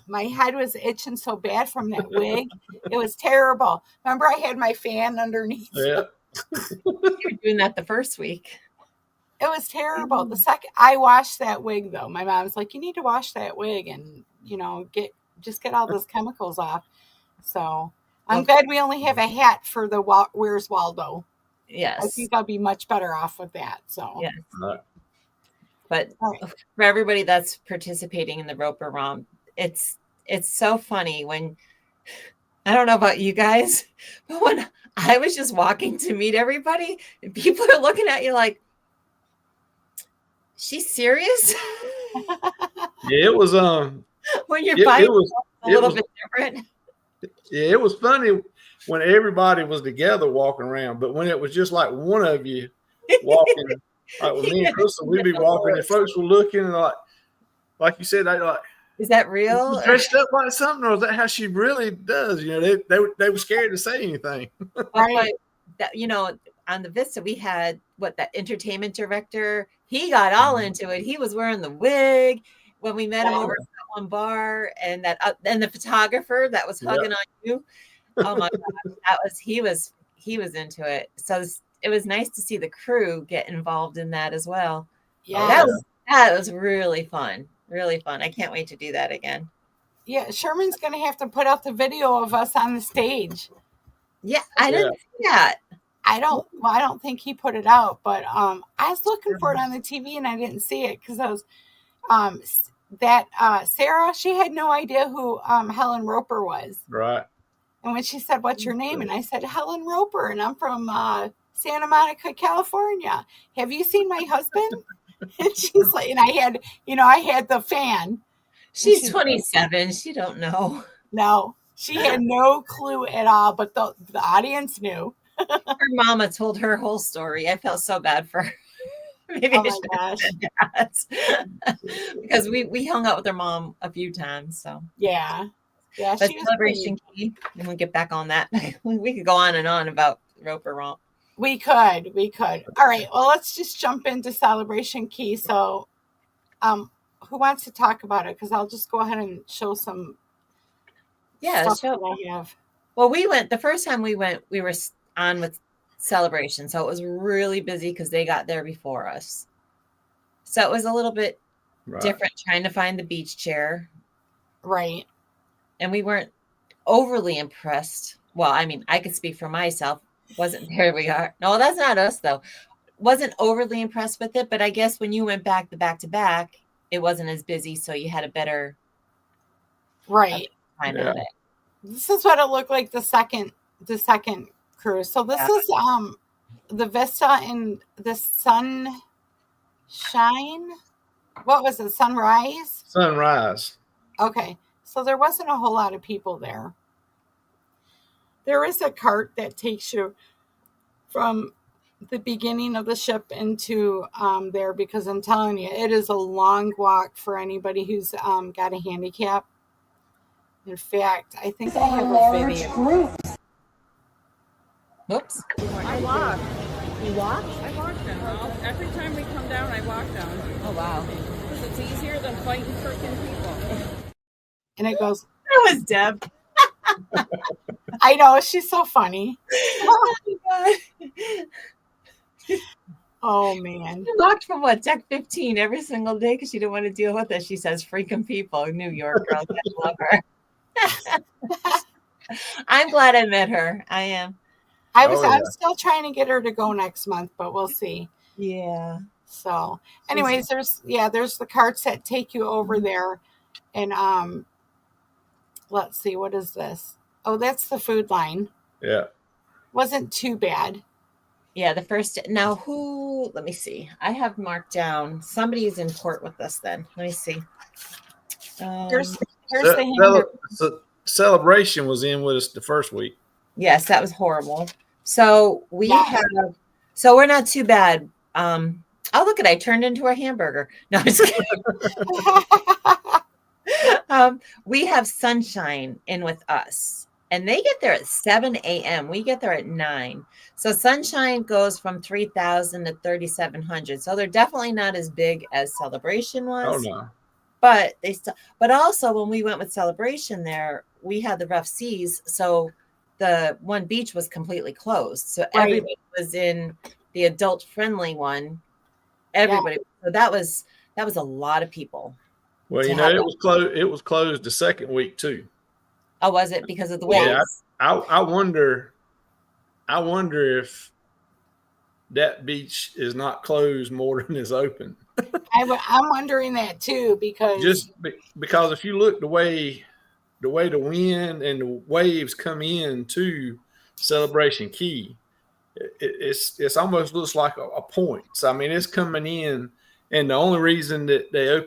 My head was itching so bad from that wig. It was terrible. Remember, I had my fan underneath. Yeah. You were doing that the first week. It was terrible. The second I washed that wig, though, my mom's like, "You need to wash that wig and get all those chemicals off." So I'm glad we only have a hat for the Where's Waldo. Yes, I think I'll be much better off with that. So yes. But for everybody that's participating in the roper romp, it's so funny when, I don't know about you guys, but when I was just walking to meet everybody and people are looking at you like, she's serious? Yeah, it was when your body was a little bit different. Yeah, it was funny when everybody was together walking around, but when it was just like one of you walking, like with me and Crystal, we'd be walking and folks were looking and like you said, they like, is that real? Dressed up like something, or is that how she really does? They were scared to say anything. Right. That, on the Vista, we had that entertainment director. He got all into it. He was wearing the wig when we met him over at that one bar, and and the photographer that was hugging on you. Oh my God, he was into it. So it was nice to see the crew get involved in that as well. Yeah, that was really fun. Really fun. I can't wait to do that again. Yeah, Sherman's going to have to put out the video of us on the stage. Yeah, I didn't see that. I don't think he put it out, but I was looking for it on the TV and I didn't see it because I was Sarah, she had no idea who Helen Roper was. Right. And when she said, "What's your name?" and I said, "Helen Roper, and I'm from Santa Monica, California. Have you seen my husband?" And she's like, and I had the fan. She's 27. She don't know. No, she had no clue at all, but the audience knew. Her mama told her whole story. I felt so bad for her. Maybe Oh my gosh. Because we hung out with her mom a few times. So yeah. But Celebration Key, and we'll get back on that. We could go on and on about Roper Romp. We could. All right. Well, let's just jump into Celebration Key. So, who wants to talk about it? Because I'll just go ahead and show some. Yeah, stuff that I have. Well, the first time we went, we were on with Celebration, so it was really busy because they got there before us. So it was a little bit different trying to find the beach chair. Right. And we weren't overly impressed. Well, I mean, I could speak for myself. Wasn't there we are. No, that's not us though. Wasn't overly impressed with it, but I guess when you went back to back, it wasn't as busy, so you had a better time of it. This is what it looked like the second cruise. So this is the Vista and the Sunshine. What was it? Sunrise. Okay. So there wasn't a whole lot of people there. There is a cart that takes you from the beginning of the ship into there, because I'm telling you, it is a long walk for anybody who's got a handicap. In fact, I think I have a video. Oops. I walk. You walk? I walk down. Every time we come down, I walk down. Oh, wow. Because it's easier than fighting freaking people. And it goes. That was Deb. I know, she's so funny. Oh man. She walked from deck 15 every single day because she didn't want to deal with it. She says, freaking people, New York girls, I love her. I'm glad I met her. I am. I'm still trying to get her to go next month, but we'll see. Yeah. So anyways, there's the carts that take you over there. And let's see, what is this? Oh, that's the food line. Yeah. Wasn't too bad. Yeah, the first. Now, let me see. I have marked down. Somebody is in port with us then. Let me see. Here's the hamburger. Celebration was in with us the first week. Yes, that was horrible. So so we're not too bad. Oh, look at I turned into a hamburger. No, I'm just kidding. We have Sunshine in with us. And they get there at 7 a.m. We get there at 9. So Sunshine goes from 3,000 to 3,700. So they're definitely not as big as Celebration was. Oh no. But but also when we went with Celebration there, we had the rough seas. So the one beach was completely closed. So everybody was in the adult friendly one. Everybody. Yeah. So that was a lot of people. Well, it was closed. It was closed the second week too. Oh, was it because of the waves? Yeah, I wonder if that beach is not closed more than is open. I'm wondering that too, because because if you look the way the wind and the waves come in to Celebration Key, it's almost looks like a point. So I mean, it's coming in, and the only reason that they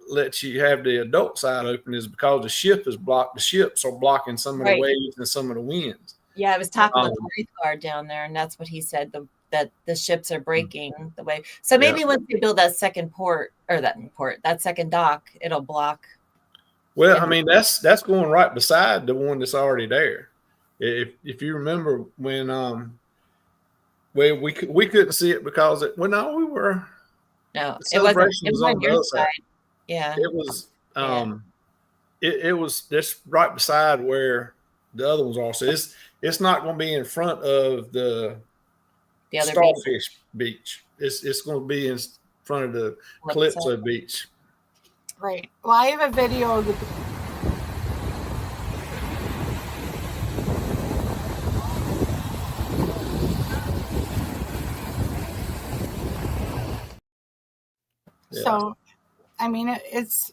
lets you have the adult side open is because the ship is blocked. The ships are blocking some of the waves and some of the winds. Yeah, I was talking with the Reef Guard down there, and that's what he said, that the ships are breaking the wave. So maybe once they build that second that second dock, it'll block. Well, I mean, that's going right beside the one that's already there. If you remember when we couldn't see it because it were no, it was on your side. Yeah, it was. It was just right beside where the other ones are. So it's not going to be in front of the other Starfish beach. It's going to be in front of the Calypso beach. Right. Well, I have a video of the. Yeah. So, I mean, it's.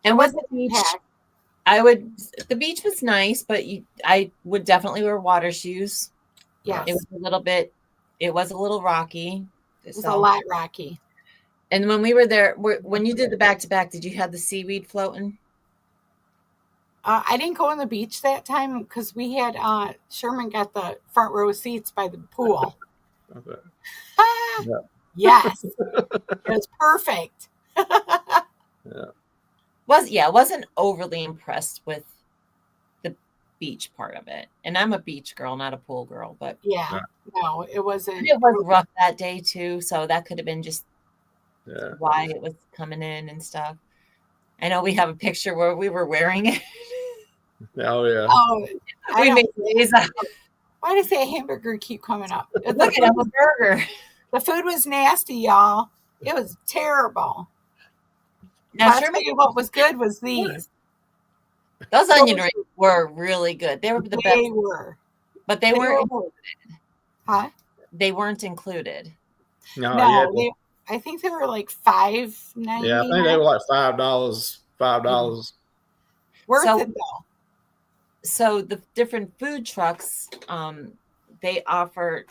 And was the beach? The beach was nice, but I would definitely wear water shoes. Yes. It was a little rocky. It was a lot rocky. And when we were there, when you did the back-to-back, did you have the seaweed floating? I didn't go on the beach that time because we had Sherman got the front row seats by the pool. Okay. Yeah. Yes, it was perfect. Wasn't overly impressed with the beach part of it, and I'm a beach girl, not a pool girl. But no, it wasn't. It was rough that day too, so that could have been just why it was coming in and stuff. I know we have a picture where we were wearing it. Oh yeah. Oh, we made days out. Why does that hamburger keep coming up? Look at the burger. The food was nasty, y'all. It was terrible. Now, I'll tell you what was good was these. Those onion rings were really good. They were the best. They were. But they weren't included. Huh? They weren't included. No, I think they were like $5.99. Yeah, I think they were like $5. Worth it though. So the different food trucks, they offer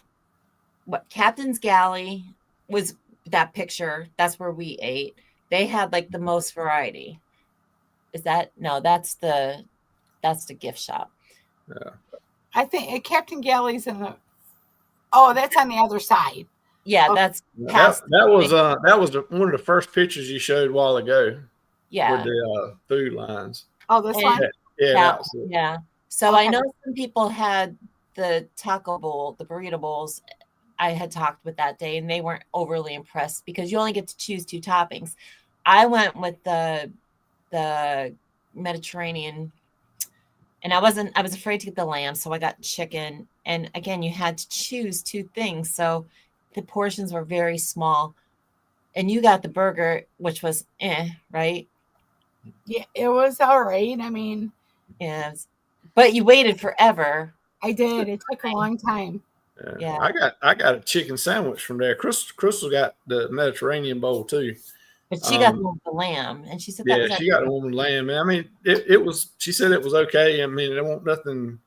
what Captain's Galley was that picture. That's where we ate. They had like the most variety. Is that that's the gift shop. Yeah. I think Captain Galley's in the that's on the other side. Yeah, that's that was one of the first pictures you showed a while ago. Yeah. With the food lines. Oh, this one? Yeah. So I know some people had the taco bowl, the burrito bowls. I had talked with that day, and they weren't overly impressed because you only get to choose 2 toppings. I went with the Mediterranean, and I was afraid to get the lamb, so I got chicken. And again, you had to choose 2 things, so the portions were very small. And you got the burger, which was right? Yeah, it was all right. I mean, but you waited forever. I did. It took a long time. Yeah. I got a chicken sandwich from there. Crystal got the Mediterranean bowl too. But she got the one with the lamb, and she said she got the one with lamb. I mean, it was. She said it was okay. I mean, it wasn't nothing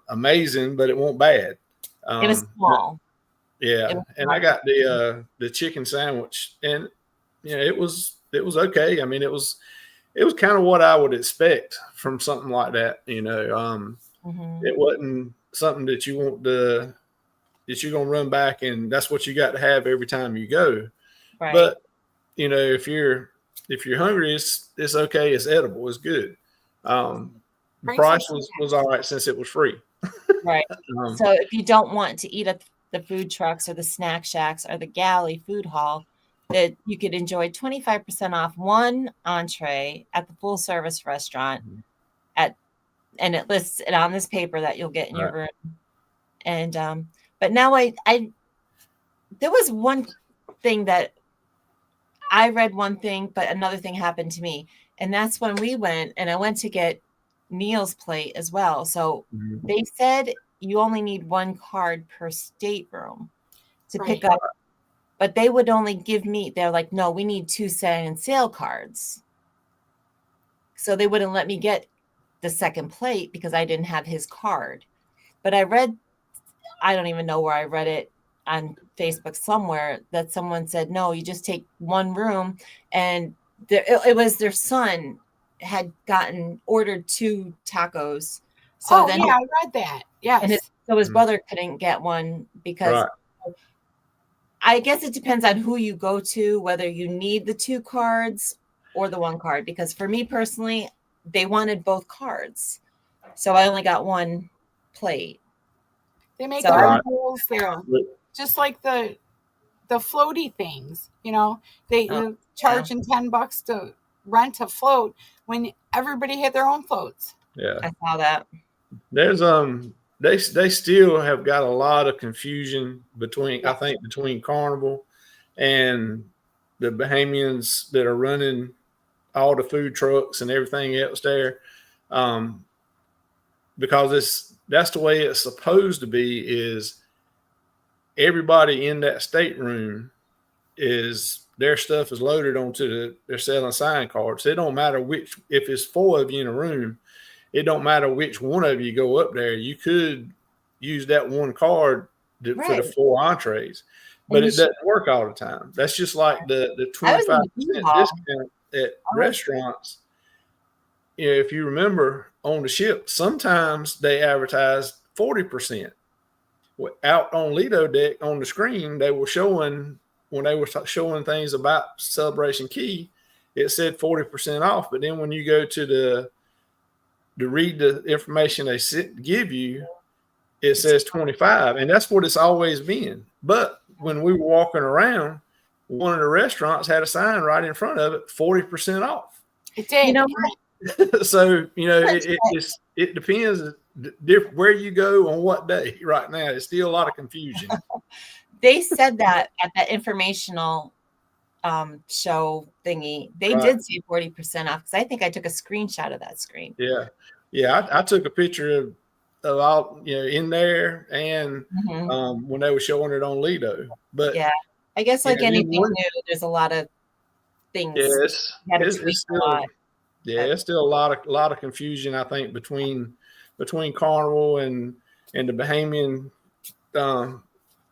amazing, but it wasn't bad. It was small. Yeah, and I got the chicken sandwich, and it was okay. I mean, it was kind of what I would expect from something like that. It wasn't something that you want that you're gonna run back, and that's what you got to have every time you go. Right. But if you're hungry, it's okay. It's edible. It's good. The price was all right since it was free. Right. So if you don't want to eat at the food trucks or the snack shacks or the galley food hall, that you could enjoy 25% off one entree at the full service restaurant and it lists it on this paper that you'll get in your room. And but now I there was one thing that I read one thing, but another thing happened to me. And that's when we went, and I went to get Neil's plate as well. So they said you only need 1 card per stateroom to pick up, but they would only give me, they're like, no, we need 2 Sand Sail cards. So they wouldn't let me get the second plate because I didn't have his card. But I don't even know where I read it on Facebook somewhere, that someone said, no, you just take 1 room. And it was their son had ordered 2 tacos. So I read that. Yes. And his brother couldn't get one because I guess it depends on who you go to, whether you need the 2 cards or the 1 card. Because for me personally, they wanted both cards. So I only got 1 plate. They make their own rules there. Just like the floaty things, they charging $10 to rent a float when everybody had their own floats. Yeah, I saw that. There's they still have got a lot of confusion between Carnival and the Bahamians that are running all the food trucks and everything else there, because that's the way it's supposed to be. Is everybody in that stateroom their stuff is loaded onto they're selling sign cards. It don't matter if it's 4 of you in a room, it don't matter which one of you go up there. You could use that 1 card for the 4 entrees. but it doesn't work all the time. That's just like the 25% discount at restaurants. You know, if you remember on the ship, sometimes they advertised 40%. Out on Lido deck on the screen, they were showing, when they were showing things about Celebration Key, it said 40% off. But then when you go to read the information they give you, it says 25, and that's what it's always been. But when we were walking around, one of the restaurants had a sign right in front of it, 40% off. It did. You know, So, you know, it depends where you go on what day. Right now, it's still a lot of confusion. They said that at that informational show thingy, they did say 40% off, because I think I took a screenshot of that screen. Yeah. I took a picture of all, you know, in there, and when they were showing it on Lido. But yeah, I guess like anything new, there's a lot of things. Yes, it's still a lot of confusion, I think, between Carnival and the Bahamian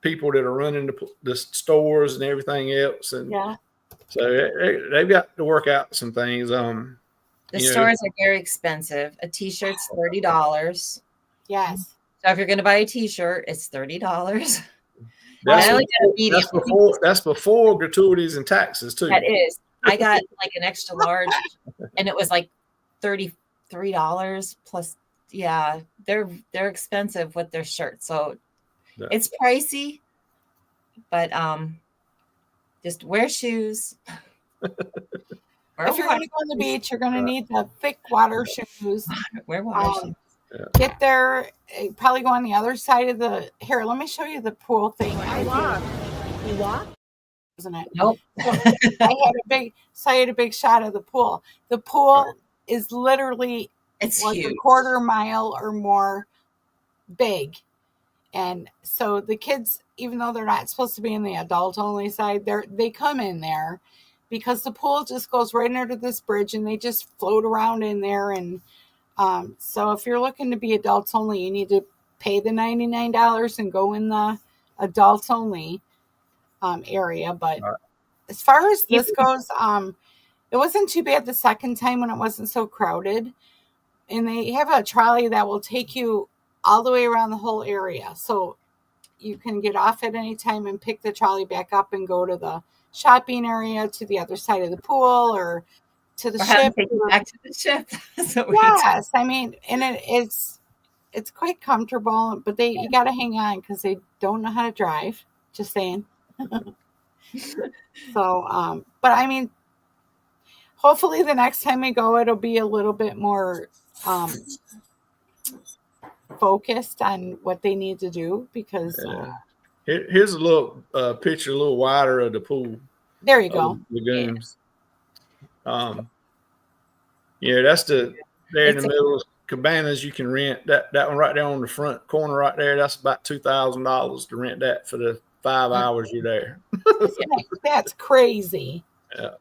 people that are running the stores and everything else, and so they've got to work out some things. The stores are very expensive. A t-shirt's $30. Yes. So if you're going to buy a t-shirt, it's $30. That's before gratuities and taxes too. That is. I got like an extra large, and it was like $33 plus. Yeah, they're expensive with their shirts, so it's pricey. But just wear shoes. If you're going to go on the beach, you're going to need the thick water shoes. Wear water shoes. Get there, probably go on the other side of the. Here, let me show you the pool thing. You walk? Isn't it? Nope. I had a big shot of the pool. The pool is literally like huge. A quarter mile or more big. And so the kids, even though they're not supposed to be in the adult only side, they come in there because the pool just goes right under this bridge, and they just float around in there. And so if you're looking to be adults only, you need to pay the $99 and go in the adults only area. But as far as this goes, it wasn't too bad the second time when it wasn't so crowded. And they have a trolley that will take you all the way around the whole area. So you can get off at any time and pick the trolley back up and go to the shopping area, to the other side of the pool, or to the ship. Back to the ship. Yes, I mean, and it's quite comfortable, but you got to hang on because they don't know how to drive. Just saying. So, but I mean, hopefully the next time we go, it'll be a little bit more focused on what they need to do, because here's a little picture, a little wider of the pool. There you go. Lagoons. That's there in the middle of cabanas you can rent. That one right there on the front corner right there, that's about $2,000 to rent that for the 5 hours you're there. That's crazy. Yeah.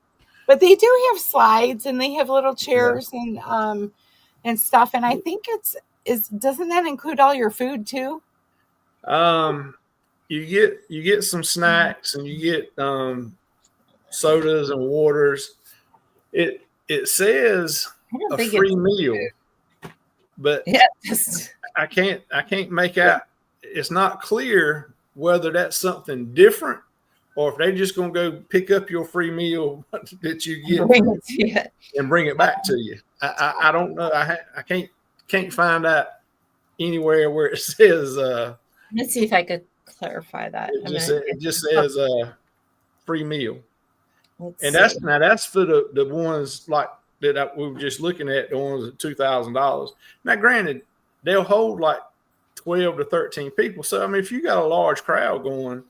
But they do have slides, and they have little chairs and stuff. And I think doesn't that include all your food too? You get some snacks, and you get sodas and waters. It says a free meal, but I can't make out. It's not clear whether that's something different, or if they're just going to go pick up your free meal that you get and bring it back to you. I don't know. I can't find out anywhere where it says. Let's see if I could clarify that. It just says free meal. That's for the ones like that we were just looking at, the ones at $2,000. Now, granted, they'll hold like 12 to 13 people. So, I mean, if you got a large crowd going,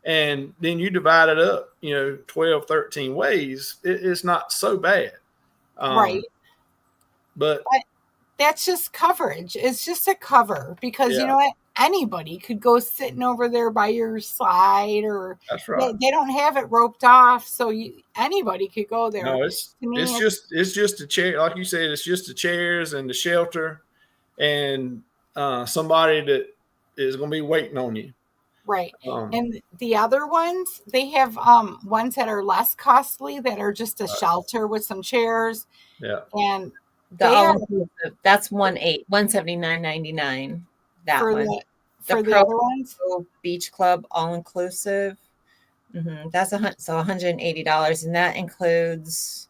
and then you divide it up, 12, 13 ways, it's not so bad. Right. But that's just coverage. It's just a cover, because you know what? Anybody could go sitting over there by your slide, or that's right. They don't have it roped off, so anybody could go there. No, it's just a chair, like you said. It's just the chairs and the shelter, and somebody that is going to be waiting on you. Right. And the other ones, they have ones that are less costly that are just a shelter with some chairs. Yeah. And The all-inclusive, that's $179.99. That for one. For the other ones? Beach Club all-inclusive. That's $180, and that includes.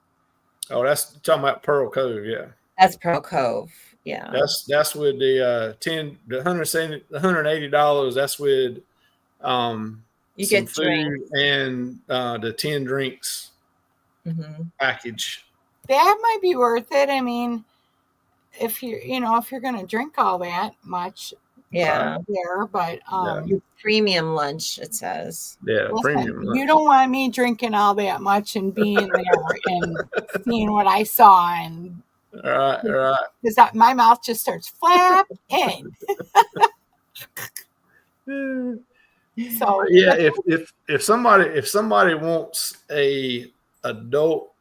Oh, that's talking about Pearl Cove, yeah. That's Pearl Cove, yeah. That's with the $180. That's with you some get food drinks. And the 10 drinks package. That might be worth it. I mean, if you're going to drink all that much, but premium lunch, it says. Yeah, listen, premium lunch. You don't want me drinking all that much and being there and seeing what I saw and right. Because my mouth just starts flapping. So yeah, if somebody wants a adult,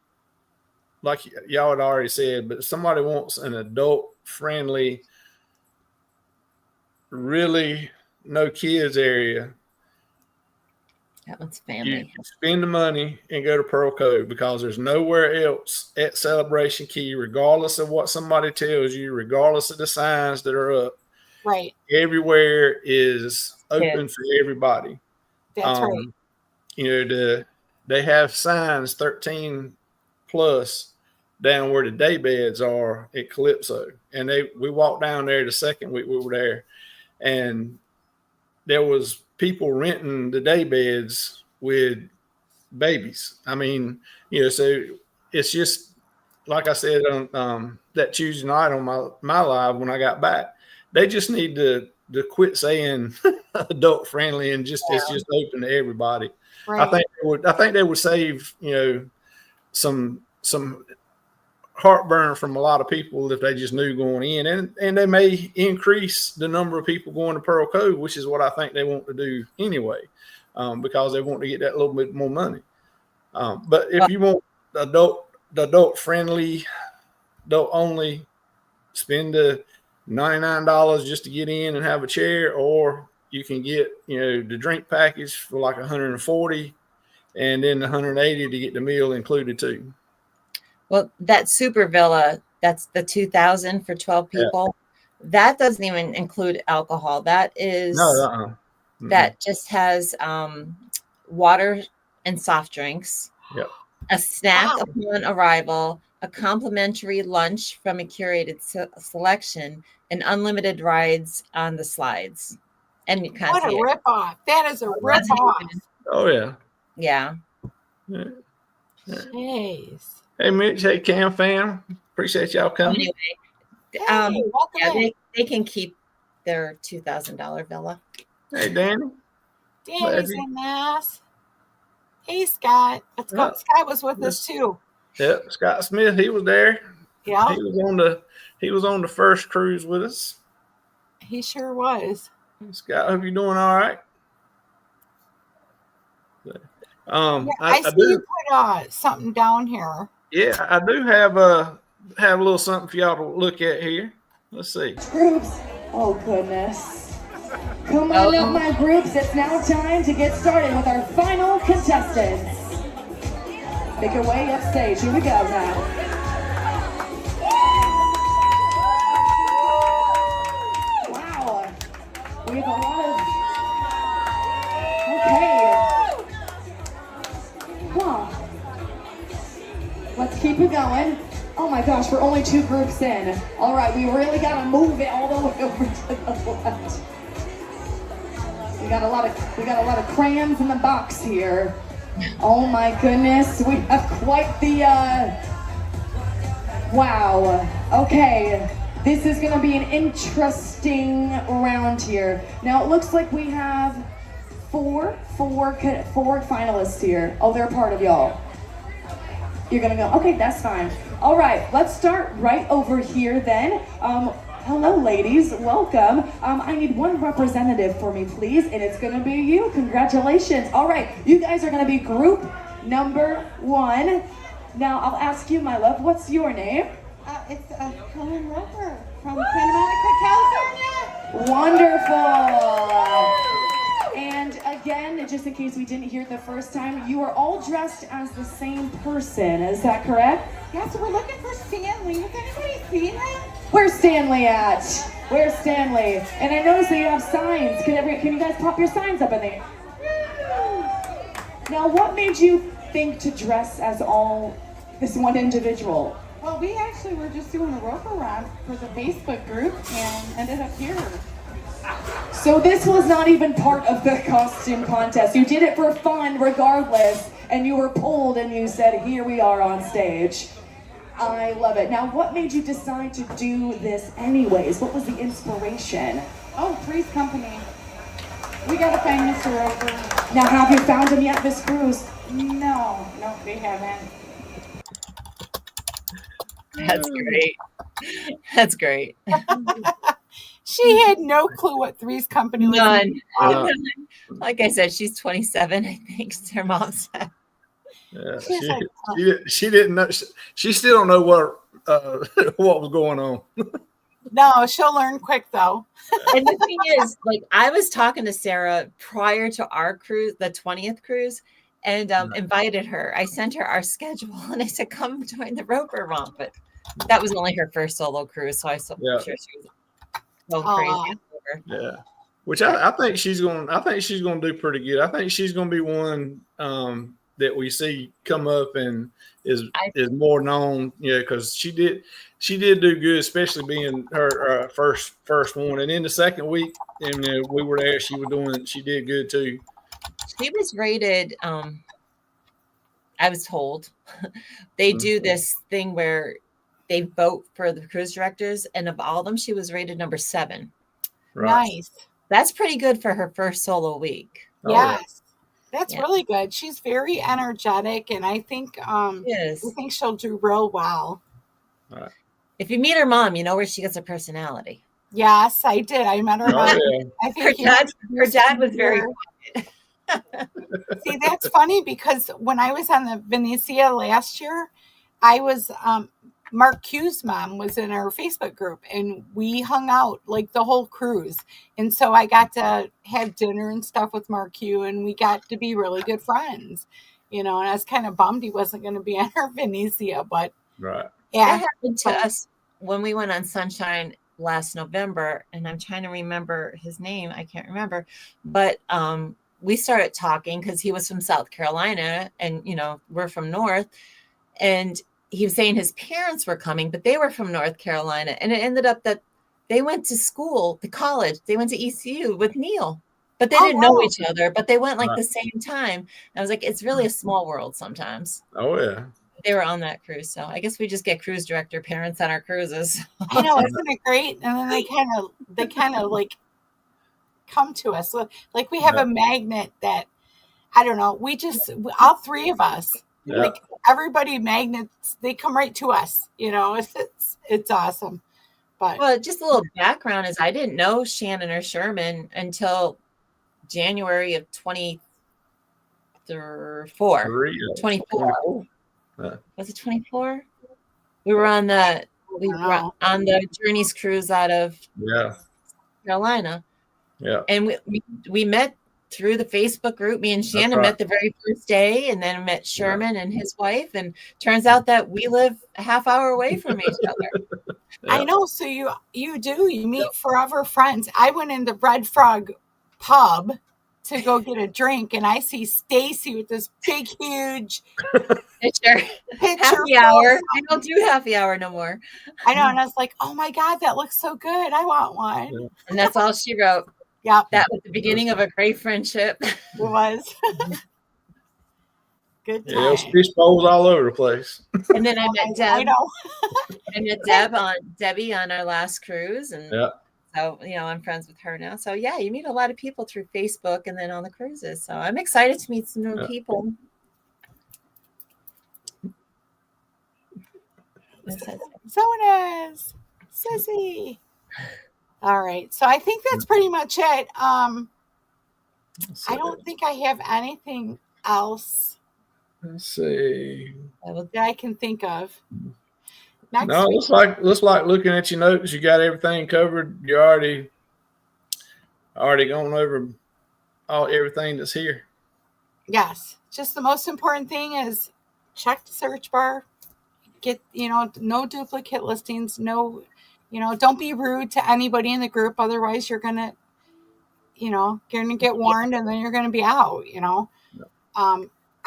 like y'all had already said, but if somebody wants an adult friendly, really no kids area, that one's family. You spend the money and go to Pearl Cove because there's nowhere else at Celebration Key, regardless of what somebody tells you, regardless of the signs that are up. Right. Everywhere is open for everybody. That's right. They have signs 13 plus down where the day beds are at Calypso. And we walked down there the second week we were there, and there was people renting the day beds with babies. I mean, so it's just like I said on that Tuesday night on my live when I got back. They just need to quit saying adult friendly and it's just open to everybody. Right. I think they would save some heartburn from a lot of people if they just knew going in, and they may increase the number of people going to Pearl Cove, which is what I think they want to do anyway, because they want to get that little bit more money. But if you want adult friendly, adult only, spend the $99 just to get in and have a chair, or you can get the drink package for like $140, and then the $180 to get the meal included too. Well, that Super Villa, that's the $2,000 for 12 people. Yeah. That doesn't even include alcohol. That is that just has water and soft drinks, a snack upon arrival, a complimentary lunch from a curated selection, and unlimited rides on the slides. And what a ripoff! That is a ripoff. Oh yeah. Yeah. Jeez. Hey Mitch, hey Cam fam, appreciate y'all coming. Anyway, they can keep their $2,000 villa. Hey Danny. Danny's in Mass. Hey Scott. Scott was with us too. Yep, Scott Smith, he was there. Yeah. He was on the first cruise with us. He sure was. Scott, hope you're doing all right. I see you put something down here. Yeah, I do have a little something for y'all to look at here. Let's see. Groups. Oh goodness. Come on up, my groups. It's now time to get started with our final contestants. Make your way upstage. Here we go now. Wow. We have a lot of... Okay. Wow. Let's keep it going. Oh my gosh, we're only 2 groups in. All right, we really got to move it all the way over to the left. We got a lot of crayons in the box here. Oh my goodness, we have quite the wow. Okay, this is gonna be an interesting round here. Now it looks like we have four finalists here. Oh, they're part of y'all. You're gonna go, okay, that's fine. All right, let's start right over here then. Hello ladies, welcome. I need one representative for me, please, and it's gonna be you. Congratulations. All right, you guys are gonna be group number 1. Now, I'll ask you, my love, what's your name? It's Colin Roper from Santa Monica, California. Wonderful. And again, just in case we didn't hear it the first time, you are all dressed as the same person. Is that correct? Yes, we're looking for Stanley. Has anybody seen him? Where's Stanley at? Where's Stanley? And I noticed that you have signs. Can you guys pop your signs up in there? Now, what made you think to dress as all this one individual? Well, we actually were just doing a rope around for the Facebook group and ended up here. So this was not even part of the costume contest. You did it for fun regardless, and you were pulled and you said, here we are on stage. I love it. Now, what made you decide to do this anyways? What was the inspiration? Oh, Three's Company. We gotta find Mr. Roper. Now, have you found him yet, Miss Cruz? No, they haven't. That's great. That's great. She had no clue what Three's Company was. None. Like I said, she's 27, I think. Her mom said. Yeah, she didn't know. She still don't know what was going on. No, she'll learn quick though. And the thing is, like, I was talking to Sarah prior to our cruise, the 20th cruise, and invited her. I sent her our schedule, and I said, "Come join the Roper Romp." But that was only her first solo cruise, so I'm sure she was so crazy. Yeah, which I think she's going. I think she's going to do pretty good. I think she's going to be one that we see come up and is more known. Yeah, because she did do good, especially being her first one. And in the second week, and we were there, she did good too. She was rated. I was told they do this thing where they vote for the cruise directors, and of all of them, she was rated number 7. Right. Nice. That's pretty good for her first solo week. Yes. That's really good. She's very energetic, and I think I think she'll do real well. All right. If you meet her mom, you know where she gets her personality. Yes, I did. I met her mom. Yeah. I think her dad was very See, that's funny because when I was on the Venezia last year, I was Mark Q's mom was in our Facebook group, and we hung out like the whole cruise. And so I got to have dinner and stuff with Mark Q, and we got to be really good friends, and I was kind of bummed he wasn't going to be on our Venezia, but right. Yeah. That happened to us when we went on Sunshine last November, and I'm trying to remember his name. I can't remember, but we started talking because he was from South Carolina, and we're from North, and he was saying his parents were coming, but they were from North Carolina. And it ended up that they went to college. They went to ECU with Neil, but they didn't know each other, but they went the same time. And I was like, it's really a small world sometimes. Oh, yeah. They were on that cruise. So I guess we just get cruise director parents on our cruises. I know, isn't it great? And then they kind of like come to us. So, like we have a magnet that, I don't know, all three of us, like everybody magnets, they come right to us, it's awesome. But just a little background is I didn't know Shannon or Sherman until January of 24. 24. Was it 24? We were on the Journeys cruise out of Carolina. Yeah. And we met through the Facebook group. Me and Shannon met the very first day, and then met Sherman and his wife. And turns out that we live a half hour away from each other. I know. So you meet forever friends. I went in the Red Frog pub to go get a drink, and I see Stacy with this big, huge picture happy hour. I don't do happy hour no more. I know, and I was like, "Oh my God, that looks so good! I want one." Yeah. And that's all she wrote. Yeah, that was the beginning of a great friendship. It was. Good time. Yeah, fish bowls all over the place. And then I met Deb. I know. I met Debbie on our last cruise, and so I'm friends with her now. So you meet a lot of people through Facebook and then on the cruises. So I'm excited to meet some new people. Zonas, Sissy. All right, so I think that's pretty much it. I don't think I have anything else. Let's see. That I can think of. No, looks like looking at your notes, you got everything covered. You already gone over everything that's here. Yes. Just the most important thing is check the search bar. Get, no duplicate listings. No, don't be rude to anybody in the group. Otherwise, you're going to get warned and then you're going to be out,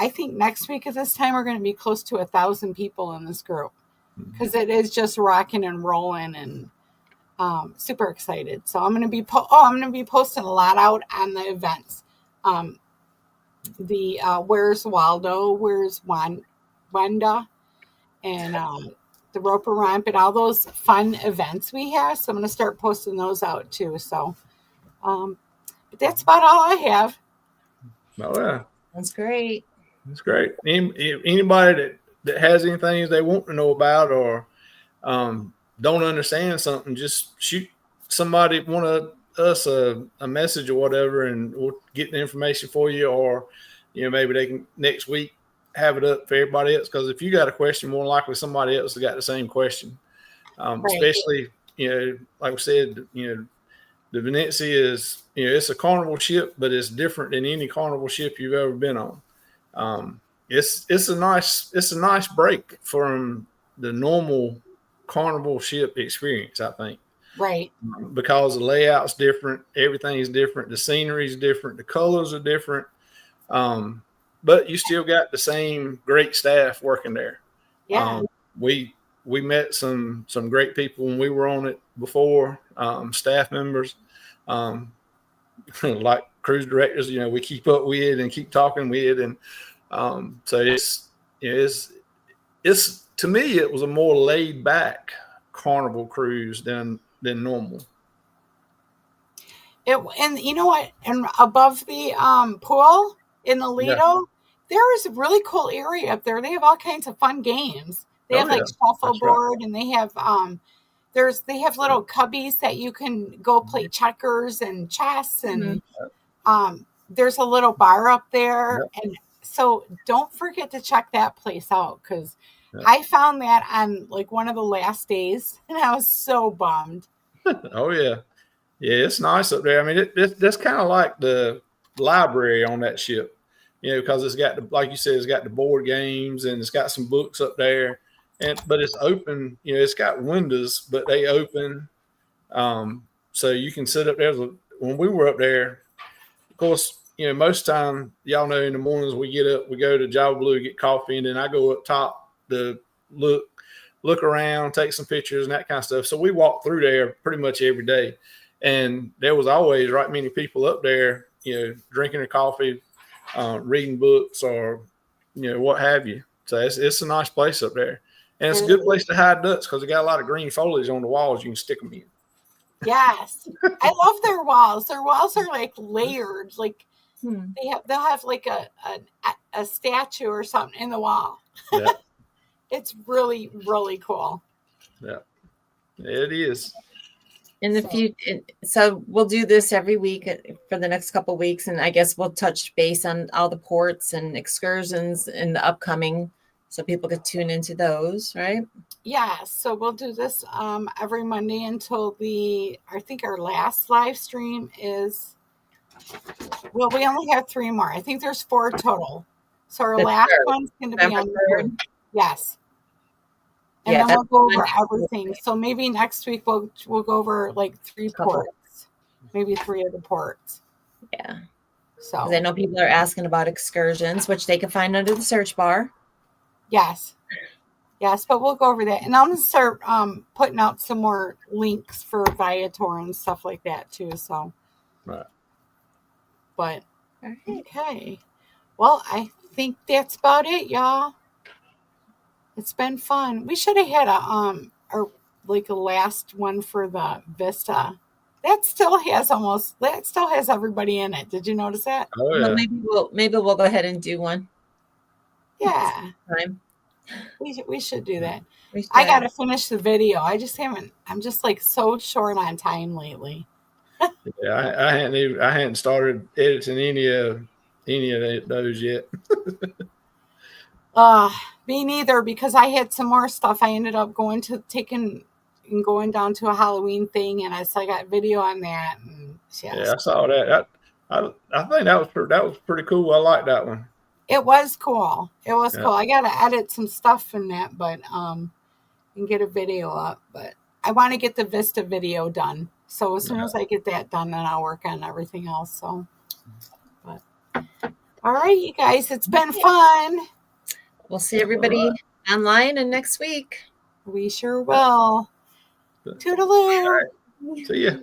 I think next week at this time, we're going to be close to 1,000 people in this group because it is just rocking and rolling and super excited. So I'm going to be posting a lot out on the events. The Where's Waldo, Where's Wanda, and the Roper Romp and all those fun events we have. So I'm going to start posting those out too. So, but that's about all I have. Oh yeah, that's great. That's great. Anybody that has anything they want to know about or don't understand something, just shoot somebody, one of us, a message or whatever, and we'll get the information for you. Or maybe they can next week have it up for everybody else. Because if you got a question, more likely somebody else has got the same question. Right. Especially like we said, the Venezia is it's a carnival ship, but it's different than any carnival ship you've ever been on. It's a nice break from the normal carnival ship experience, I think. Right. Because the layout's different, everything is different, the scenery is different, the colors are different. But you still got the same great staff working there. Yeah. We met some great people when we were on it before, staff members, like cruise directors, we keep up with and keep talking with. And so it's to me, it was a more laid back carnival cruise than normal. And you know what? And above the pool in the Lido, there is a really cool area up there. They have all kinds of fun games. They have like shuffleboard, and they have they have little cubbies that you can go play checkers and chess, and there's a little bar up there, and so don't forget to check that place out because I found that on like one of the last days, and I was so bummed. Oh yeah, it's nice up there. I mean, that's kind of like the library on that ship, because it's got like you said, it's got the board games and it's got some books up there. But it's open, it's got windows, but they open. So you can sit up there. When we were up there, of course, most time, y'all know in the mornings we get up, we go to Java Blue, get coffee, and then I go up top to look around, take some pictures and that kind of stuff. So we walk through there pretty much every day. And there was always right many people up there, drinking their coffee, reading books or, what have you. So it's a nice place up there. And it's a good place to hide ducks because they got a lot of green foliage on the walls you can stick them in. Yes. I love their walls. Their walls are like layered. Like they'll have like a statue or something in the wall. Yeah. It's really, really cool. Yeah, it is. In the future, so we'll do this every week for the next couple of weeks, and I guess we'll touch base on all the ports and excursions in the upcoming, so people can tune into those, right? Yeah, so we'll do this every Monday until I think our last live stream is, well, we only have 3 more. I think there's 4 total. So our last one's going to be on the 3rd. Yes. And then we'll go over everything. So maybe next week we'll go over like 3 ports, maybe 3 of the ports. Yeah. So I know people are asking about excursions, which they can find under the search bar. Yes, but we'll go over that, and I'm gonna start putting out some more links for Viator and stuff like that too. So, right. But okay, well, I think that's about it, y'all. It's been fun. We should have had a last one for the Vista. That still has everybody in it. Did you notice that? Oh yeah. Well, maybe we'll go ahead and do one. Yeah. We should do that. I got to finish the video. I'm just like so short on time lately. Yeah, I hadn't started editing any of those yet. Me neither, because I had some more stuff. I ended up going down to a Halloween thing, and I got video on that. And yeah, I saw that. I think that was pretty cool. I like that one. It was cool. It was Yeah. cool. I got to edit some stuff in that, but and get a video up. But I want to get the Vista video done. So as soon as I get that done, then I'll work on everything else. So, but all right, you guys, it's been fun. We'll see everybody online and next week. We sure will. Toodaloo. All right. See ya.